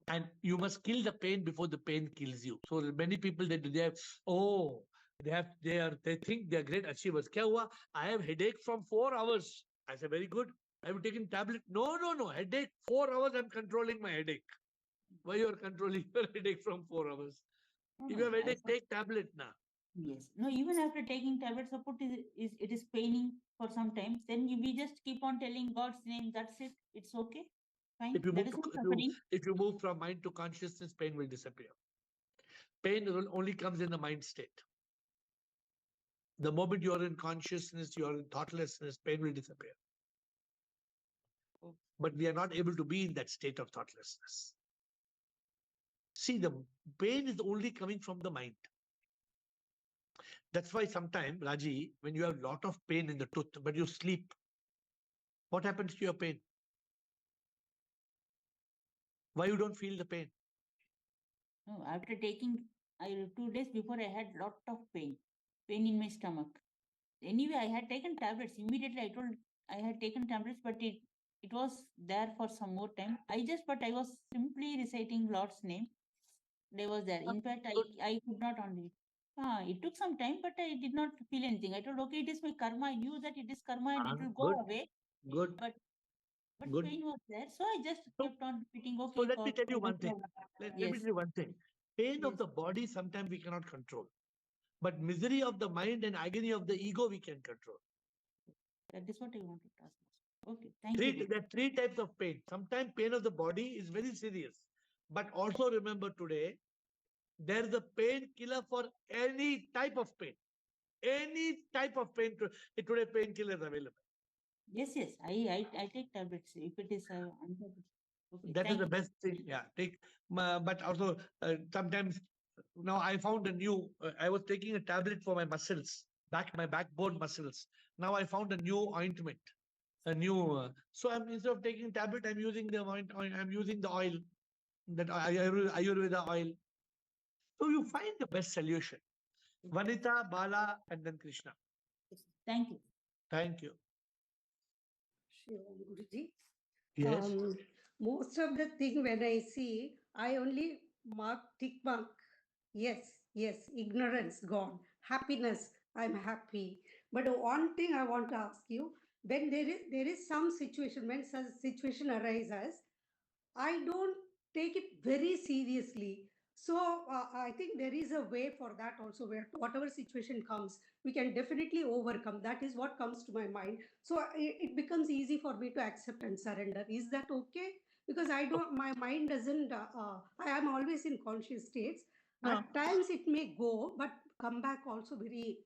And you must kill the pain before the pain kills you. So many people they have, they think they are great achievers. Kya hua? I have headache from 4 hours. I say very good. I have taken tablet. No. Headache 4 hours. I'm controlling my headache. Why you are controlling your headache from 4 hours? If you have headache, take tablet now. Yes. No, even after taking tablet support it is paining for some time. Then we just keep on telling God's name. That's it. It's okay. Fine. If you move from mind to consciousness, pain will disappear. Pain only comes in the mind state. The moment you are in consciousness, you are in thoughtlessness, pain will disappear. But we are not able to be in that state of thoughtlessness. See, the pain is only coming from the mind. That's why sometimes, Raji, when you have a lot of pain in the tooth, but you sleep, What happens to your pain? Why you don't feel the pain? No, after taking, 2 days before I had lot of pain in my stomach. Anyway, I had taken tablets. Immediately I told I had taken tablets, but it was there for some more time. But I was simply reciting Lord's name. They was there. In fact, I could not only. It took some time, but I did not feel anything. I told, okay, it is my karma. I knew that it is karma and it will go Good. away. Good. But Good. pain was there. So I just kept on repeating, okay. So let me tell you one thing. Let me tell you one thing. Pain of Yes. the body, sometimes we cannot control. But misery of the mind and agony of the ego, we can control. That is what I wanted to ask. Okay, thank you. There are 3 types of pain. Sometimes pain of the body is very serious. But also remember today, there is a painkiller for any type of pain. Any type of pain. Today painkiller is available. Yes, I take tablets if it is okay, That is thank the you. best thing. Yeah, take. But also sometimes now I found a new. I was taking a tablet for my muscles, my backbone muscles. Now I found a new ointment, a new. So I'm instead of taking tablet, I'm using the I'm using the oil, that Ayurveda oil. So you find the best solution. Vanita, Bala, and then Krishna. Thank you. Thank you. Sure, Guruji. Yes. Most of the thing when I see, I only tick mark. Yes, ignorance gone. Happiness, I'm happy. But one thing I want to ask you, when there is some situation, when such situation arises, I don't take it very seriously. So I think there is a way for that also, where whatever situation comes, we can definitely overcome. That is what comes to my mind. So it becomes easy for me to accept and surrender. Is that okay? Because my mind doesn't, I am always in conscious states. No. At times it may go, but come back also very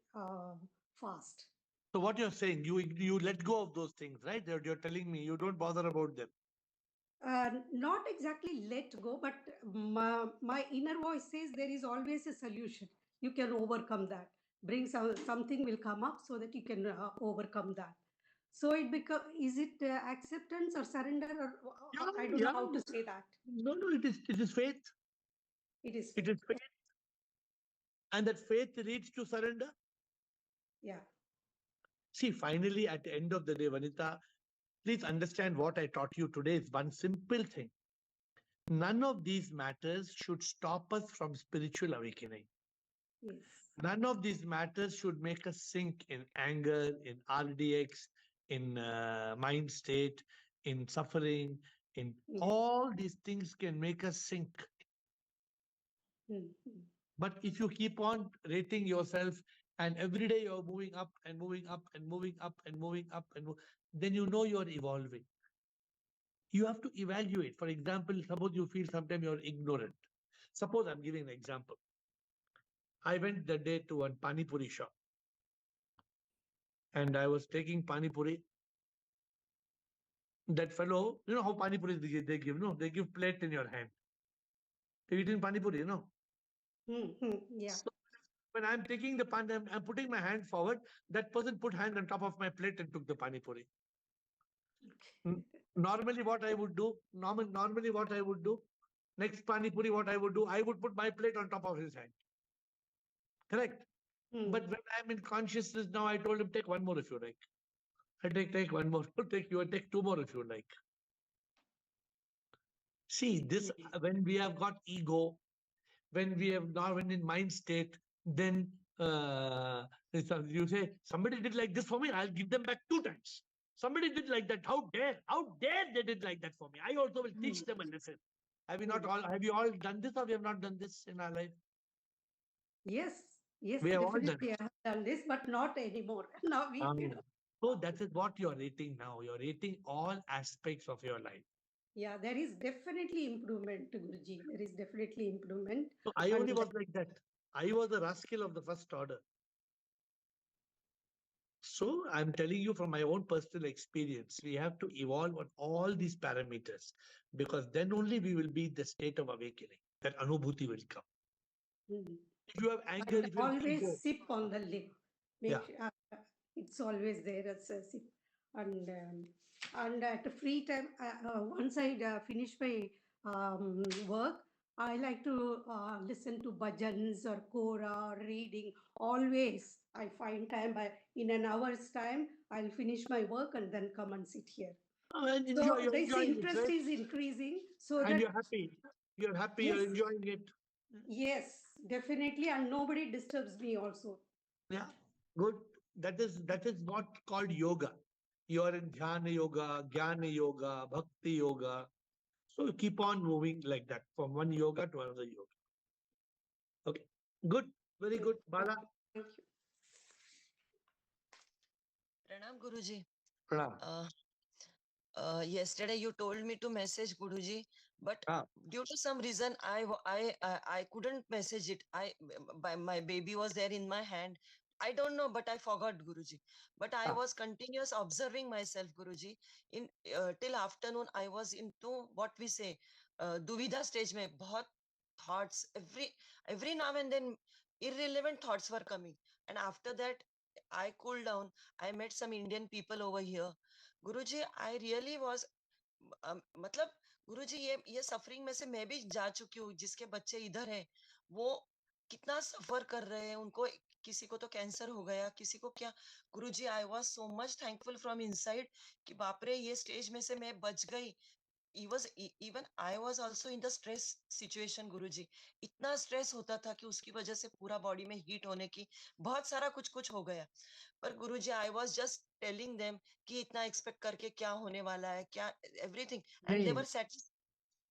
fast. So what you're saying, you let go of those things, right? You're telling me you don't bother about them. Not exactly let go, but my inner voice says there is always a solution. You can overcome that. Something will come up so that you can overcome that. So is it acceptance or surrender, or I don't know how to say that. No, it is faith. It is faith. And that faith leads to surrender. Yeah. See, finally, at the end of the day, Vanita, please understand what I taught you today is one simple thing. None of these matters should stop us from spiritual awakening. Yes. None of these matters should make us sink in anger, in RDX, in mind state, in suffering, in all these things can make us sink. But if you keep on rating yourself and every day you're moving up and moving up and moving up and moving up, then you know you're evolving. You have to evaluate. For example, suppose you feel sometimes you're ignorant. Suppose I'm giving an example. I went the day to one Pani Puri shop and I was taking Pani Puri. That fellow, you know how Pani Puri they give, no? They give plate in your hand. You're eating Pani Puri, you know? Yeah. So when I'm taking the Pani, I'm putting my hand forward. That person put hand on top of my plate and took the Pani Puri. Normally what I would do, next Pani Puri, what I would do, I would put my plate on top of his hand. Correct? But when I'm in consciousness now, I told him, take one more if you like. I take one more. Take 2 more if you like. See, this when we have got ego, when we have now when in mind state, then you say, somebody did like this for me, I'll give them back 2 times. Somebody did like that. How dare they did like that for me? I also will teach them a lesson. Have you all done this, or we have not done this in our life? Yes, we have all done. We have done this, but not anymore. Now so that is what you're rating now. You're rating all aspects of your life. Yeah, there is definitely improvement, Guruji. There is definitely improvement. So I only was like that. I was a rascal of the first order. So I'm telling you from my own personal experience, we have to evolve on all these parameters, because then only we will be in the state of awakening. That anubhuti will come. If you have anger, if you always sip on the lip. Yeah. It's always there as a sip. and at the free time, once I finish my work, I like to listen to bhajans or kora or reading. Always, I find time in an hour's time. I'll finish my work and then come and sit here. And So you're this enjoying it, interest right? is increasing. So And that you're happy. You're happy. You're Yes. enjoying it. yes, definitely, and nobody disturbs me also. Yeah, good. That is what called yoga. You're in dhyana yoga, jnana yoga, bhakti yoga. So you keep on moving like that from one yoga to another yoga. Okay, good, very good, Bala. Thank you. Pranam Guruji. Pranam. Yesterday you told me to message Guruji, but Ah. due to some reason I couldn't message it. My baby was there in my hand. I don't know, but I forgot Guruji. But I was continuous observing myself, Guruji. In till afternoon, I was into what we say, duvidha stage mein. Bahut thoughts every now and then irrelevant thoughts were coming, and after that I cooled down. I met some Indian people over here. Guruji I really was मतलब गुरुजी ये suffering में से मैं भी जा चुकी हूँ जिसके बच्चे इधर हैं वो कितना सफर कर रहे हैं उनको किसी को तो कैंसर हो गया किसी को क्या Guruji I was so much thankful from inside कि बाप रे ये स्टेज में से मैं बच गई even I was also in the stress situation गुरुजी इतना स्ट्रेस होता था कि उसकी वजह से पूरा बॉडी में हीट होने की बहुत सारा कुछ कुछ हो गया पर Guruji I was just telling them कि इतना एक्सपेक्ट करके क्या होने वाला है क्या everything and they were satisfied.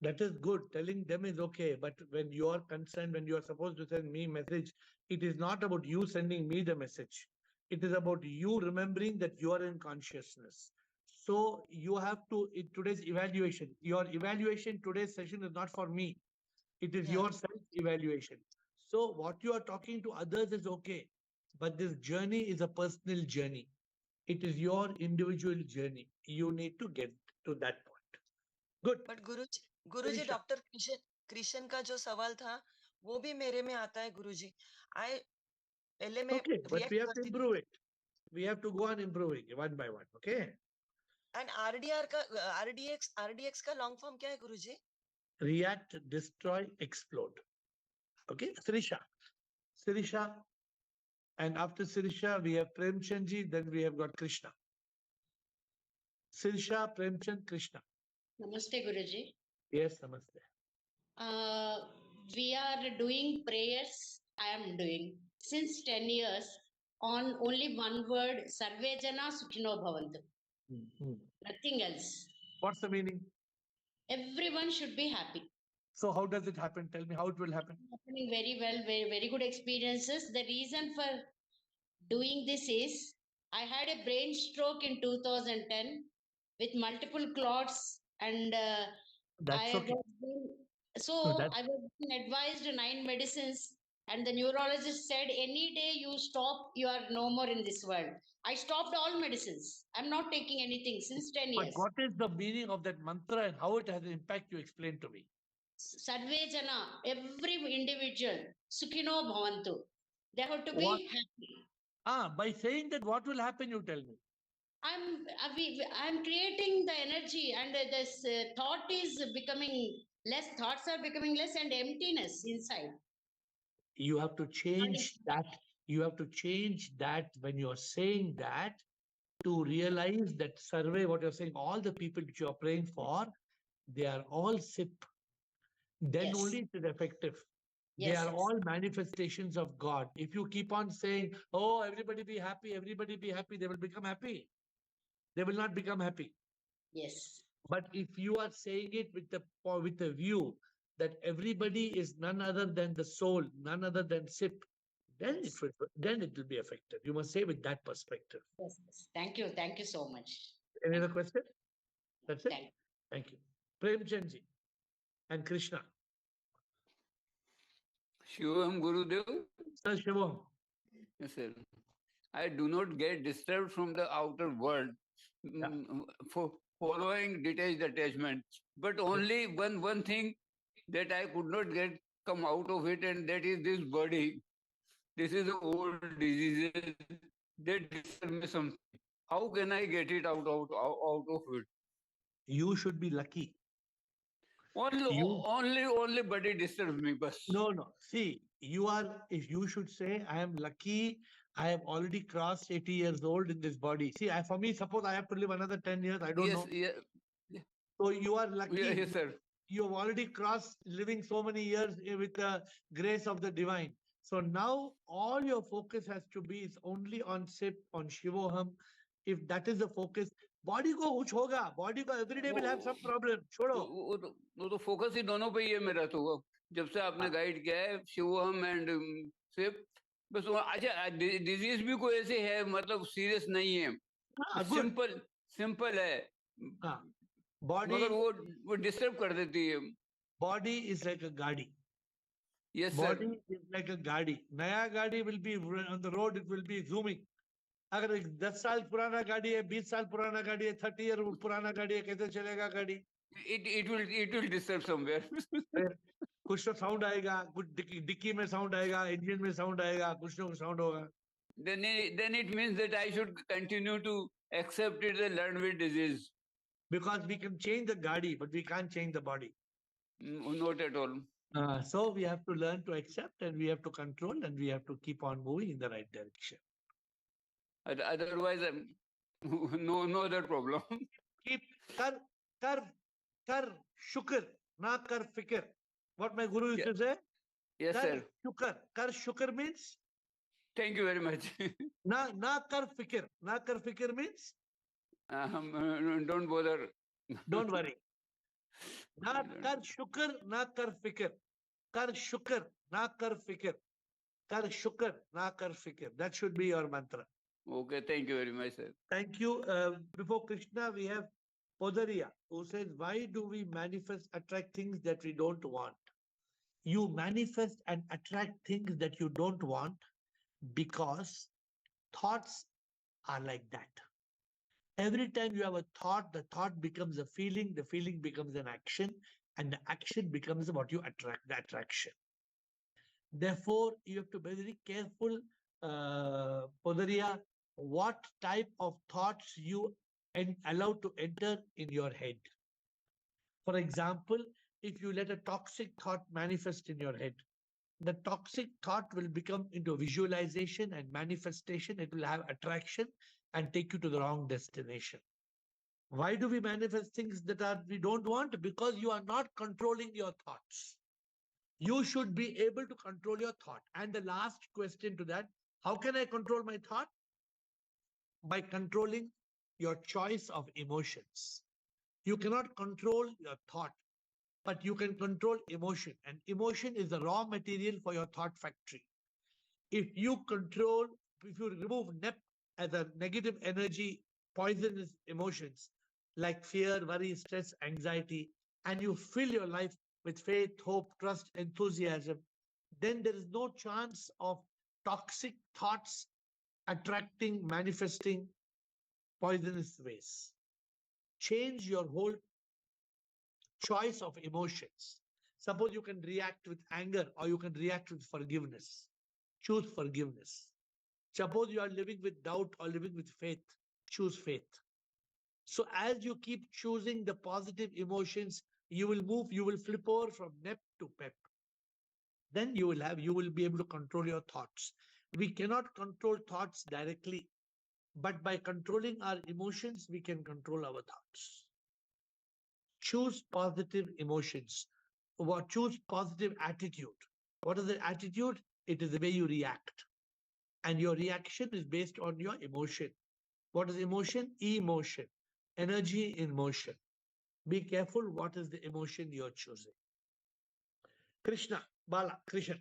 That is good. Telling them is okay. But when you are concerned, when you are supposed to send me message, it is not about you sending me the message. It is about you remembering that you are in consciousness. So you have to, in today's evaluation, your evaluation, today's session is not for me. It is your self-evaluation. So what you are talking to others is okay. But this journey is a personal journey. It is your individual journey. You need to get to that point. Good. But Guruji doctor Krishna का जो सवाल था वो भी मेरे में आता है गुरुजी आई पहले मैं Okay, but we have to improve it. We have to go on improving one by one. Okay. And RDR का आरडीएक्स का लॉन्ग फॉर्म क्या है गुरुजी? React, destroy, explode. Okay, Sirisha, and after Sirisha we have Premchandji, then we have got Krishna. Sirisha, Premchand, Krishna. Namaste, Guruji. Yes, namaste. We are doing prayers. I am doing since 10 years on only one word: Sarve Jana Sukhino Bhavantu. Nothing else. What's the meaning? Everyone should be happy. So how does it happen? Tell me how it will happen. Happening very well, very good experiences. The reason for doing this is I had a brain stroke in 2010 with multiple clots, and That's okay. I was being advised 9 medicines, and the neurologist said, any day you stop, you are no more in this world. I stopped all medicines. I'm not taking anything since 10 years. But what is the meaning of that mantra and how it has an impact? You explain to me. Sarve Jana, every individual, Sukhino Bhavantu. They have to be happy. By saying that, what will happen? You tell me. I'm creating the energy, and this thought is becoming less. Thoughts are becoming less, and emptiness inside. You have to change that. You have to change that when you're saying that to realize that survey, what you're saying, all the people which you are praying for, they are all SIP. Then only it is effective. They are all manifestations of God. If you keep on saying, oh, everybody be happy, they will become happy. They will not become happy. Yes. But if you are saying it with the view that everybody is none other than the soul, none other than SIP, then it will be effective. You must say with that perspective. Yes. Thank you so much. Any other question? That's it. Thank you. Premchandji and Krishna. Shivam Gurudev. Sir Shivam. Yes, sir. I do not get disturbed from the outer world for following detached attachment, but only one thing that I could not come out of it, and that is this body. This is an old disease that disturbs me something. How can I get it out of it? You should be lucky. Only, only body disturbs me, but No. See, if you should say, I am lucky, I have already crossed 80 years old in this body. See, for me, suppose I have to live another 10 years, I don't know. yes, So you are lucky. yes, sir. You have already crossed living so many years with the grace of the divine. So now all your focus has to be is only on SIP, on Shivoham. If that is the focus, body ko kuch hoga. Body ko every day will have some problem. छोड़ो. वो तो focus ही दोनों पे ही है मेरा तो जब से आपने गाइड किया है शिवम एंड सिप बस अच्छा डिजीज भी कोई ऐसे है मतलब सीरियस नहीं है सिंपल है बॉडी मगर वो डिस्टर्ब कर देती है बॉडी इज लाइक अ गाड़ी यस बॉडी इज लाइक अ गाड़ी नया गाड़ी will be on the road it will be zooming अगर 10 साल पुराना गाड़ी है 20 साल पुराना गाड़ी है 30 ईयर पुराना गाड़ी है कैसे चलेगा गाड़ी it will disturb somewhere कुछ तो साउंड आएगा कुछ डिक्की में साउंड आएगा इंजन में साउंड आएगा कुछ ना कुछ साउंड होगा then it means that I should continue to accept it and learn with disease because we can change the gadi but we can't change the body not at all so we have to learn to accept and we have to control and we have to keep on moving in the right direction otherwise no other problem keep kar shukr na kar fikr what my guru used to say yes sir kar shukr means thank you very much na kar fikr means don't bother don't worry na kar shukr na kar fikr kar shukr na kar fikr kar shukr na kar fikr that should be your mantra okay thank you very much sir thank you before Krishna we have Podaria who says why do we manifest attract things that we don't want you manifest and attract things that you don't want because thoughts are like that. Every time you have a thought, the thought becomes a feeling, the feeling becomes an action, and the action becomes what you attract, the attraction. Therefore, you have to be very careful, Podaria, what type of thoughts you allow to enter in your head. For example, if you let a toxic thought manifest in your head, the toxic thought will become into visualization and manifestation. It will have attraction and take you to the wrong destination. Why do we manifest things that we don't want? Because you are not controlling your thoughts. You should be able to control your thought. And the last question to that, how can I control my thought? By controlling your choice of emotions. You cannot control your thought, but you can control emotion. And emotion is the raw material for your thought factory. If you remove NEP as a negative energy, poisonous emotions like fear, worry, stress, anxiety, and you fill your life with faith, hope, trust, enthusiasm, then there is no chance of toxic thoughts attracting, manifesting poisonous ways. Change your whole choice of emotions. Suppose you can react with anger or you can react with forgiveness. Choose forgiveness. Suppose you are living with doubt or living with faith. Choose faith. So as you keep choosing the positive emotions, you will flip over from NEP to PEP. Then you will be able to control your thoughts. We cannot control thoughts directly, but by controlling our emotions, we can control our thoughts. Choose positive emotions. Choose positive attitude. What is the attitude? It is the way you react. And your reaction is based on your emotion. What is emotion? Emotion. Energy in motion. Be careful what is the emotion you're choosing. Krishna, Bala, Krishna.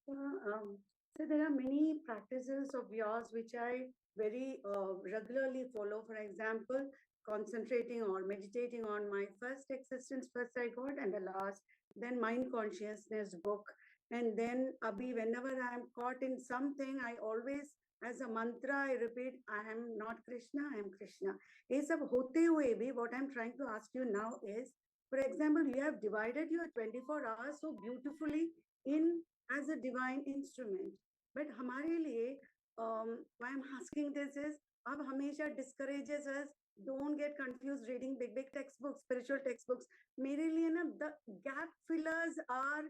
So there are many practices of yours which I very regularly follow. For example, concentrating or meditating on my first existence, first I got, and the last, then mind consciousness book. And then Abhi, whenever I am caught in something, I always, as a mantra, I repeat, I am not Krishna, I am Krishna. Ye sab hote hue bhi, what I'm trying to ask you now is, for example, you have divided your 24 hours so beautifully in as a divine instrument. But हमारे लिए why I'm asking this is, ab hamesha discourages us, don't get confused reading big textbooks, spiritual textbooks. Mere liye na, the gap fillers are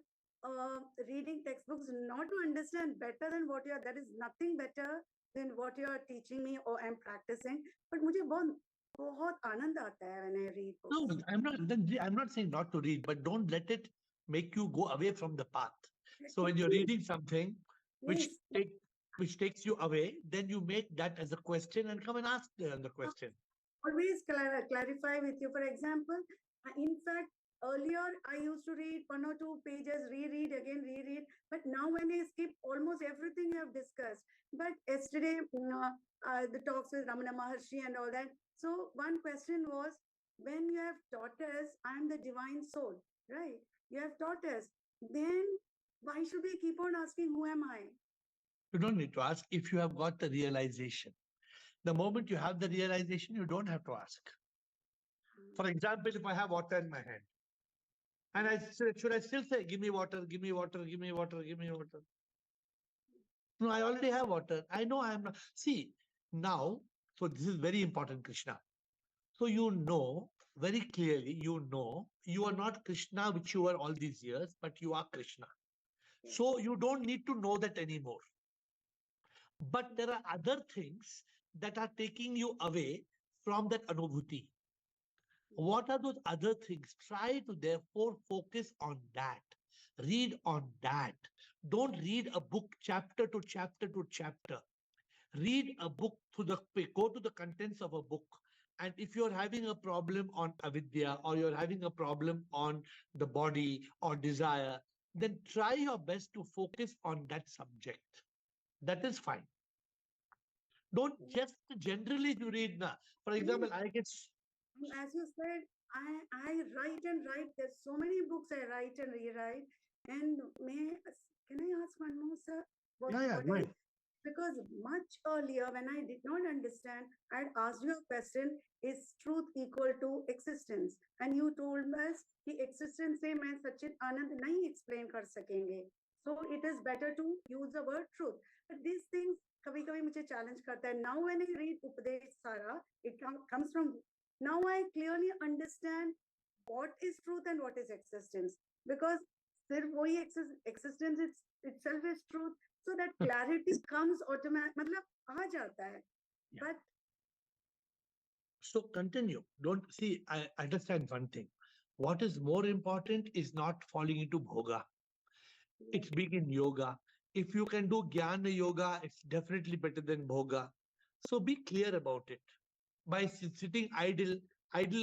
reading textbooks not to understand better than what you are. There is nothing better than what you are teaching me or I'm practicing. But मुझे बहुत आनंद आता है when I read books. No, I'm not saying not to read, but don't let it make you go away from the path. So when you're reading something which Yes. which takes you away, then you make that as a question and come and ask the question. Always clarify with you. For example, in fact, earlier I used to read 1 or 2 pages, reread again, reread. But now when I skip almost everything you have discussed. But yesterday, the talks with Ramana Maharshi and all that. So one question was, when you have taught us, I am the divine soul, right? You have taught us. Then why should we keep on asking, who am I? You don't need to ask if you have got the realization. The moment you have the realization, you don't have to ask. For example, if I have water in my hand, and I should I still say, give me water, give me water, give me water, give me water? No, I already have water. I know I am not. See, now, so this is very important, Krishna. So you know very clearly, you are not Krishna, which you were all these years, but you are Krishna. So you don't need to know that anymore. But there are other things that are taking you away from that anubhuti. What are those other things? Try to therefore focus on that. Read on that. Don't read a book chapter to chapter to chapter. Read a book go to the contents of a book. And if you're having a problem on avidya, or you're having a problem on the body or desire, then try your best to focus on that subject. That is fine. Don't just generally you read now. For example, I get. As you said, I write and write. There's so many books I write and rewrite. And can I ask one more, sir? Right. Because much earlier, when I did not understand, I had asked you a question: is truth equal to existence? And you told us कि existence से मैं सच्चित आनंद नहीं explain कर सकेंगे. So it is better to use the word truth. But these things कभी कभी मुझे challenge करता है. Now when I read Upadesh Sara, it comes from. Now I clearly understand what is truth and what is existence. Because सिर्फ वही existence itself is truth. So that clarity comes automatic. मतलब आ जाता है. But so continue. Don't see. I understand one thing. What is more important is not falling into bhoga. It's big in yoga. If you can do jnana yoga, it's definitely better than bhoga. So be clear about it. By sitting idle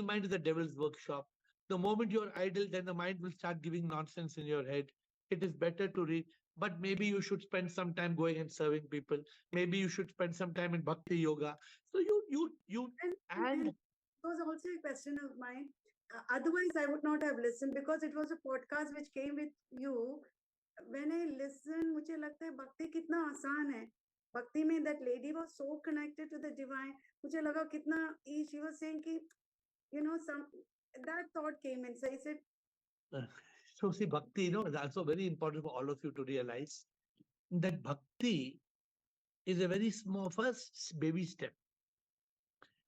mind is the devil's workshop. The moment you're idle, then the mind will start giving nonsense in your head. It is better to read, but maybe you should spend some time going and serving people. Maybe you should spend some time in bhakti yoga. So and it was also a question of mine. Otherwise, I would not have listened because it was a podcast which came with you. When I listen, मुझे लगता है भक्ति कितना आसान है. Bhakti mein that lady was so connected to the divine. मुझे लगा कितना she was saying कि that thought came in. So I said, so see, bhakti, is also very important for all of you to realize that bhakti is a very small first baby step.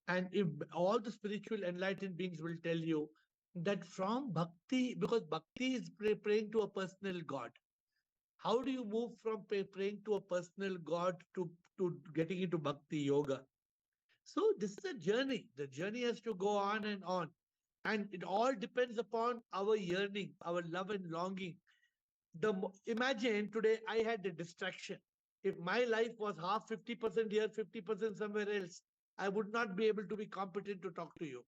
And if all the spiritual enlightened beings will tell you that from bhakti, because bhakti is praying to a personal God. How do you move from praying to a personal God to getting into bhakti yoga? So this is a journey. The journey has to go on. And it all depends upon our yearning, our love and longing. Imagine today I had a distraction. If my life was half 50% here, 50% somewhere else, I would not be able to be competent to talk to you.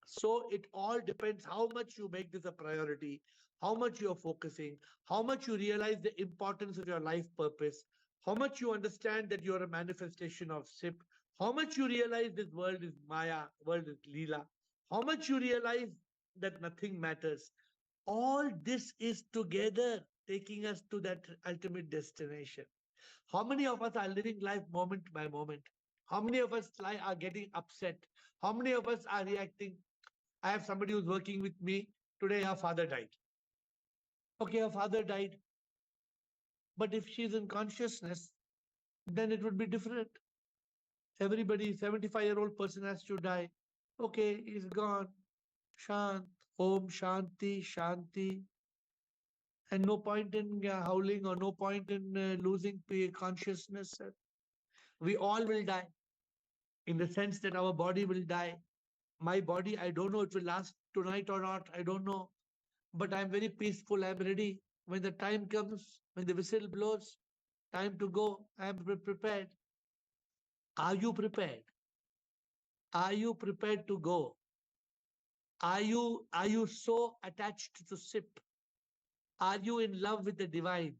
So it all depends how much you make this a priority, how much you're focusing, how much you realize the importance of your life purpose, how much you understand that you're a manifestation of SIP, how much you realize this world is Maya, world is Leela, how much you realize that nothing matters. All this is together taking us to that ultimate destination. How many of us are living life moment by moment? How many of us are getting upset? How many of us are reacting? I have somebody who's working with me. Today, her father died. Okay, her father died. But if she's in consciousness, then it would be different. Everybody, 75-year-old person has to die. Okay, he's gone. Shant, Om Shanti, Shanti. And no point in howling or no point in losing consciousness. We all will die in the sense that our body will die. My body, I don't know it will last tonight or not. I don't know. But I'm very peaceful. I'm ready. When the time comes, when the whistle blows, time to go, I'm prepared. Are you prepared? Are you prepared to go? Are you so attached to SIP? Are you in love with the divine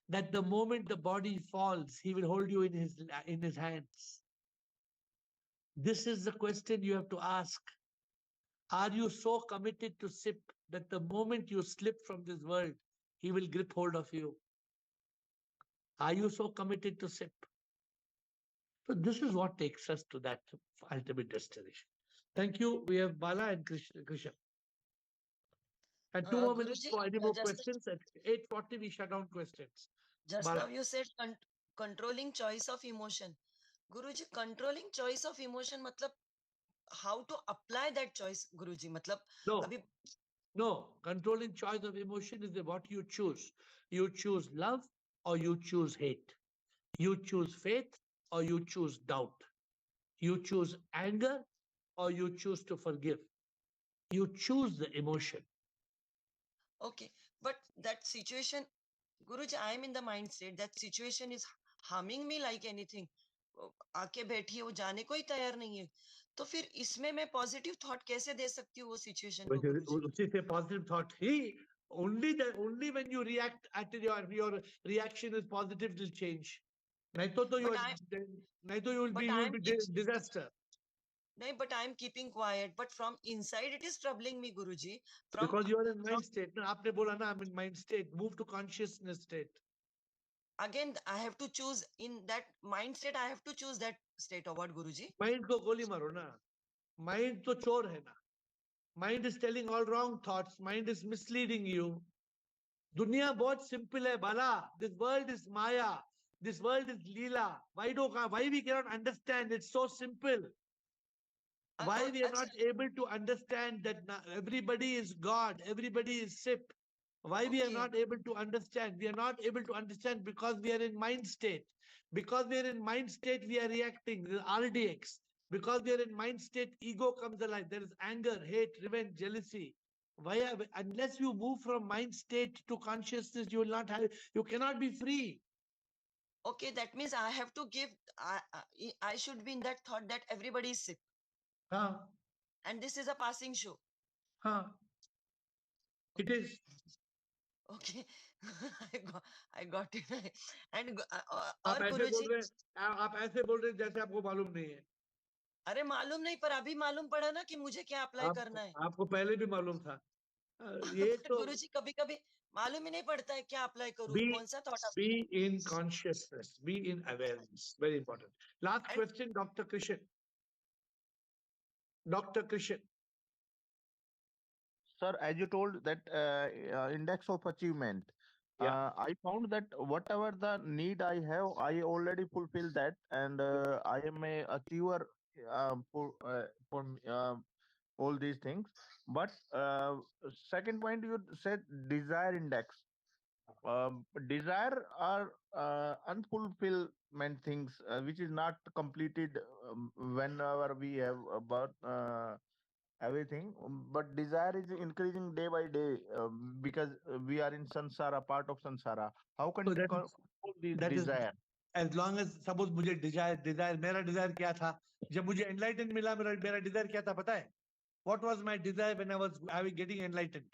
that the moment the body falls, he will hold you in his hands? This is the question you have to ask. Are you so committed to SIP that the moment you slip from this world, he will grip hold of you? Are you so committed to SIP? So this is what takes us to that ultimate destination. Thank you. We have Bala and Krishna. And 2 more minutes Guruji, for any more just questions. At 8:40, we shut down questions. just Bala. now you said controlling choice of emotion. Guruji, controlling choice of emotion, matlab, how to apply that choice, Guruji? Matlab, No, abhi, no. Controlling choice of emotion is what you choose. You choose love or you choose hate. You choose faith or you choose doubt. You choose anger or you choose to forgive. You choose the emotion. okay. But that situation, Guruji, I am in the mind state. That situation is harming me like anything. आके बैठी है, वो जाने को ही तैयार नहीं है. तो फिर इसमें मैं पॉजिटिव थॉट कैसे दे सकती हूँ वो सिचुएशन को, गुरुजी? उसी से positive thought. Only when you react at your reaction is positive will change. नहीं तो you will be disaster. नहीं, but I am keeping quiet. But from inside, it is troubling me, Guruji. Because you are in mind state. ना आपने बोला ना I'm in mind state. Move to consciousness state. Again, I have to choose in that mind state. I have to choose that state of what, Guruji? Mind को गोली मारो ना. Mind तो चोर है ना. Mind is telling all wrong thoughts. Mind is misleading you. दुनिया बहुत simple है बाला. This world is Maya. This world is Leela. Why we cannot understand? It's so simple. Why we are not able to understand that everybody is God, everybody is SIP? Why we are not able to understand? We are not able to understand because we are in mind state. Because we are in mind state, we are reacting. This is RDX. Because we are in mind state, ego comes alive. There is anger, hate, revenge, jealousy. Unless you move from mind state to consciousness, you cannot be free. Okay, that means I have to give, I should be in that thought that everybody is SIP. And this is a passing show. It is. Okay, I got it. And आप ऐसे बोल रहे जैसे आपको मालूम नहीं है. अरे मालूम नहीं, पर अभी मालूम पड़ा ना कि मुझे क्या अप्लाई करना है. आपको पहले भी मालूम था. ये तो गुरुजी कभी-कभी मालूम ही नहीं पड़ता है क्या अप्लाई करूं, कौन सा thought. Be in consciousness, be in awareness. Very important. Last question, Dr. Krishan. Dr. Krishan. Sir, as you told that index of achievement, I found that whatever the need I have, I already fulfill that, and I am a achiever for all these things. But second point, you said desire index. Desire are unfulfillment things which is not completed whenever we have about everything, but desire is increasing day by day because we are in samsara, part of samsara. How can So we control this desire? As long as suppose मुझे desire मेरा desire क्या था जब मुझे enlightened मिला मेरा desire क्या था पता है? What was my desire when I was getting enlightened?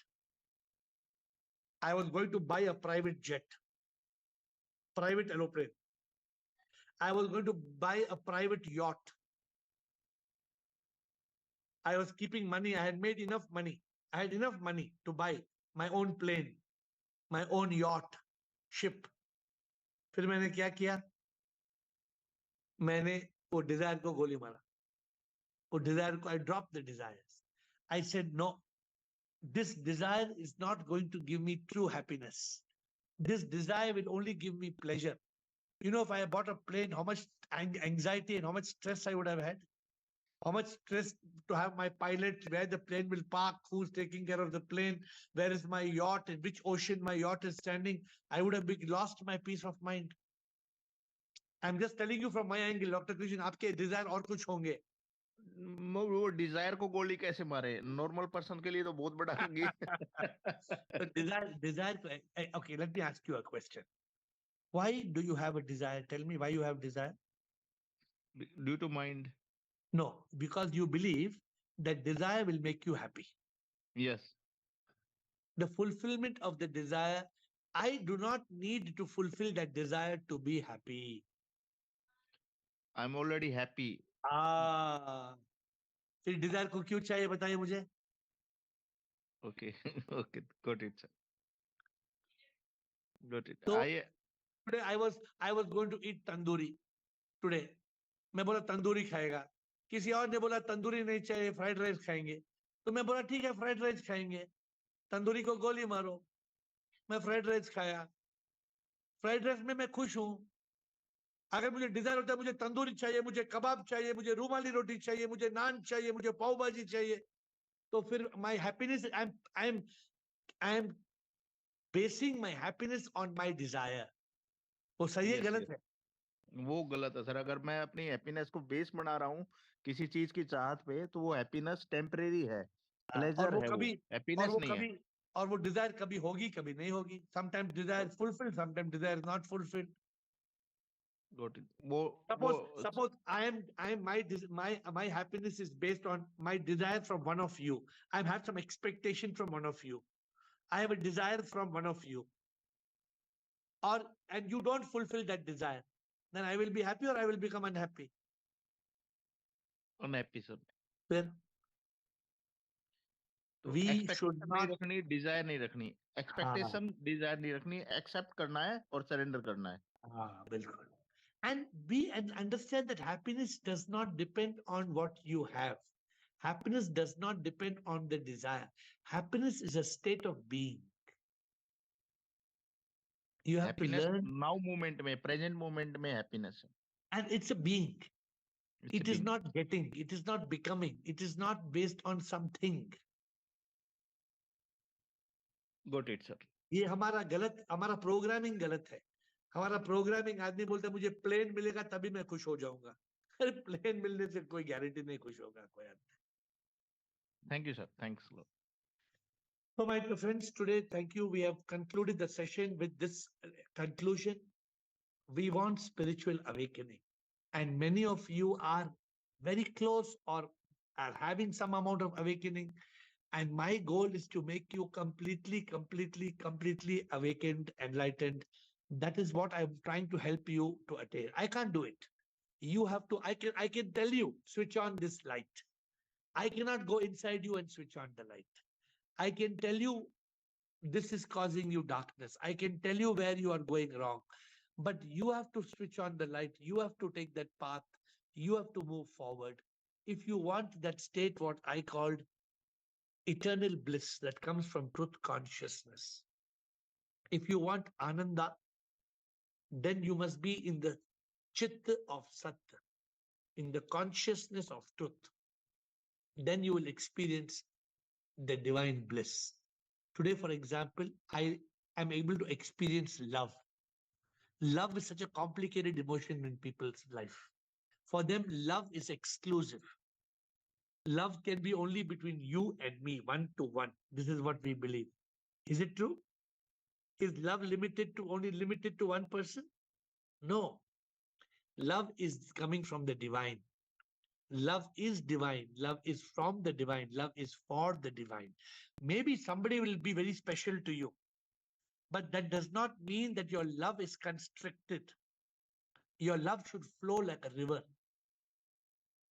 I was going to buy a private jet, private aeroplane. I was going to buy a private yacht. I was keeping money. I had made enough money. I had enough money to buy my own plane, my own yacht, ship. फिर मैंने क्या किया? मैंने वो desire को गोली मारा. वो desire को I dropped the desires. I said no. This desire is not going to give me true happiness. This desire will only give me pleasure. You know, if I bought a plane, how much anxiety and how much stress I would have had? How much stress to have my pilot, where the plane will park, who's taking care of the plane, where is my yacht, in which ocean my yacht is standing. I would have lost my peace of mind. I'm just telling you from my angle, Dr. Krishnan, आपके desire और कुछ होंगे. वो Dzire को गोली कैसे मारे? Normal person के लिए तो बहुत बड़ा होगी. desire. Okay, let me ask you a question. Why do you have a desire? Tell me why you have desire. Due to mind. No, because you believe that desire will make you happy. Yes. The fulfillment of the desire, I do not need to fulfill that desire to be happy. I'm already happy. फिर desire को क्यों चाहिए बताइए मुझे? Okay. Okay, got it, sir. Got it. So today I was going to eat tandoori today. मैं बोला तंदूरी खाएगा. किसी और ने बोला तंदूरी नहीं चाहिए, फ्राइड राइस खाएंगे. तो मैं बोला ठीक है, फ्राइड राइस खाएंगे. तंदूरी को गोली मारो. मैं फ्राइड राइस खाया. फ्राइड राइस में मैं खुश हूं. अगर मुझे डिजायर होता है, मुझे तंदूरी चाहिए, मुझे कबाब चाहिए, मुझे रुमाली रोटी चाहिए, मुझे नान चाहिए, मुझे पाव भाजी चाहिए, तो फिर my happiness, I am basing my happiness on my desire. वो सही है, गलत है? वो गलत है सर. अगर मैं अपनी हैप्पीनेस को बेस बना रहा हूँ किसी चीज की चाहत पे, तो वो हैप्पीनेस टेम्परेरी है, प्लेजर है, वो हैप्पीनेस नहीं है. और वो डिजायर कभी होगी, कभी नहीं होगी. Sometimes desire fulfilled, sometimes desire not fulfilled. Suppose my happiness is based on my desire from one of you. I have some expectation from one of you. I have a desire from one of you. And you don't fulfill that desire. Then I will be happy or I will become unhappy? Unhappy, sir. Then we should not रखनी, desire नहीं रखनी. Expectation, desire नहीं रखनी. Accept करना है और surrender करना है. बिल्कुल. And understand that happiness does not depend on what you have. Happiness does not depend on the desire. Happiness is a state of being. You have happiness to learn. Now moment में, present moment में happiness. And it's a being. It is not getting. It is not becoming. It is not based on something. Got it, sir. ये हमारा programming गलत है. हमारा programming, आदमी बोलता है मुझे प्लेन मिलेगा तभी मैं खुश हो जाऊंगा. अरे प्लेन मिलने से कोई गारंटी नहीं खुश होगा कोई आदमी. Thank you, sir. Thanks a lot. So my friends, today, thank you. We have concluded the session with this conclusion. We want spiritual awakening. And many of you are very close or are having some amount of awakening. And my goal is to make you completely awakened, enlightened. That is what I'm trying to help you to attain. I can't do it. You have to, I can tell you, switch on this light. I cannot go inside you and switch on the light. I can tell you this is causing you darkness. I can tell you where you are going wrong. But you have to switch on the light. You have to take that path. You have to move forward. If you want that state, what I called eternal bliss that comes from truth consciousness. If you want Ananda, then you must be in the Chit of Sat, in the consciousness of truth. Then you will experience the divine bliss. Today, for example, I am able to experience love. Love is such a complicated emotion in people's life. For them, love is exclusive. Love can be only between you and me, one to one. This is what we believe. Is it true? Is love limited to one person? No. Love is coming from the divine. Love is divine. Love is from the divine. Love is for the divine. Maybe somebody will be very special to you, but that does not mean that your love is constricted. Your love should flow like a river.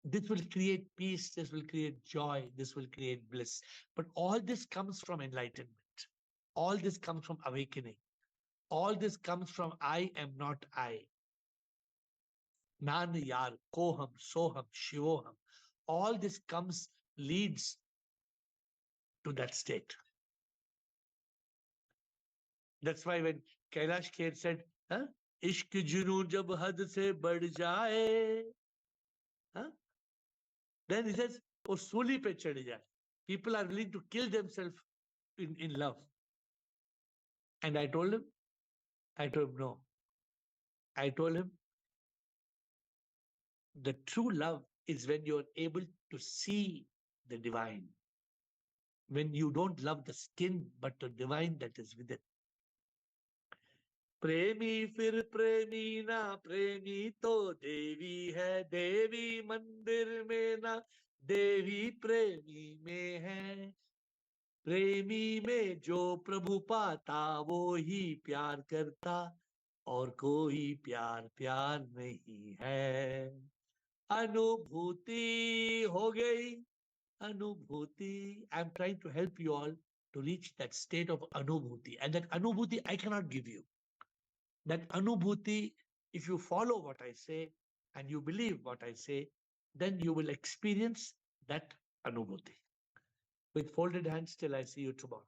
This will create peace. This will create joy. This will create bliss. But all this comes from enlightenment. All this comes from awakening. All this comes from I am not I. Nan yar, koham, soham, shivoham. All this leads to that state. That's why when Kailash Kher said, इश्क जुनू जब हद से बढ़ जाए, huh? Then he says, वो सूली पे चढ़ जाए. People are willing to kill themselves in love. And I told him, no. I told him, the true love is when you're able to see the divine. When you don't love the skin, but the divine that is within. प्रेमी फिर प्रेमी ना प्रेमी तो देवी है, देवी मंदिर में ना देवी प्रेमी में है. प्रेमी में जो प्रभु पाता वो ही प्यार करता, और कोई प्यार प्यार नहीं है. अनुभूति हो गई, अनुभूति. I am trying to help you all to reach that state of anubhuti, and that anubhuti I cannot give you. That anubhuti, if you follow what I say and you believe what I say, then you will experience that anubhuti. With folded hands, till I see you tomorrow.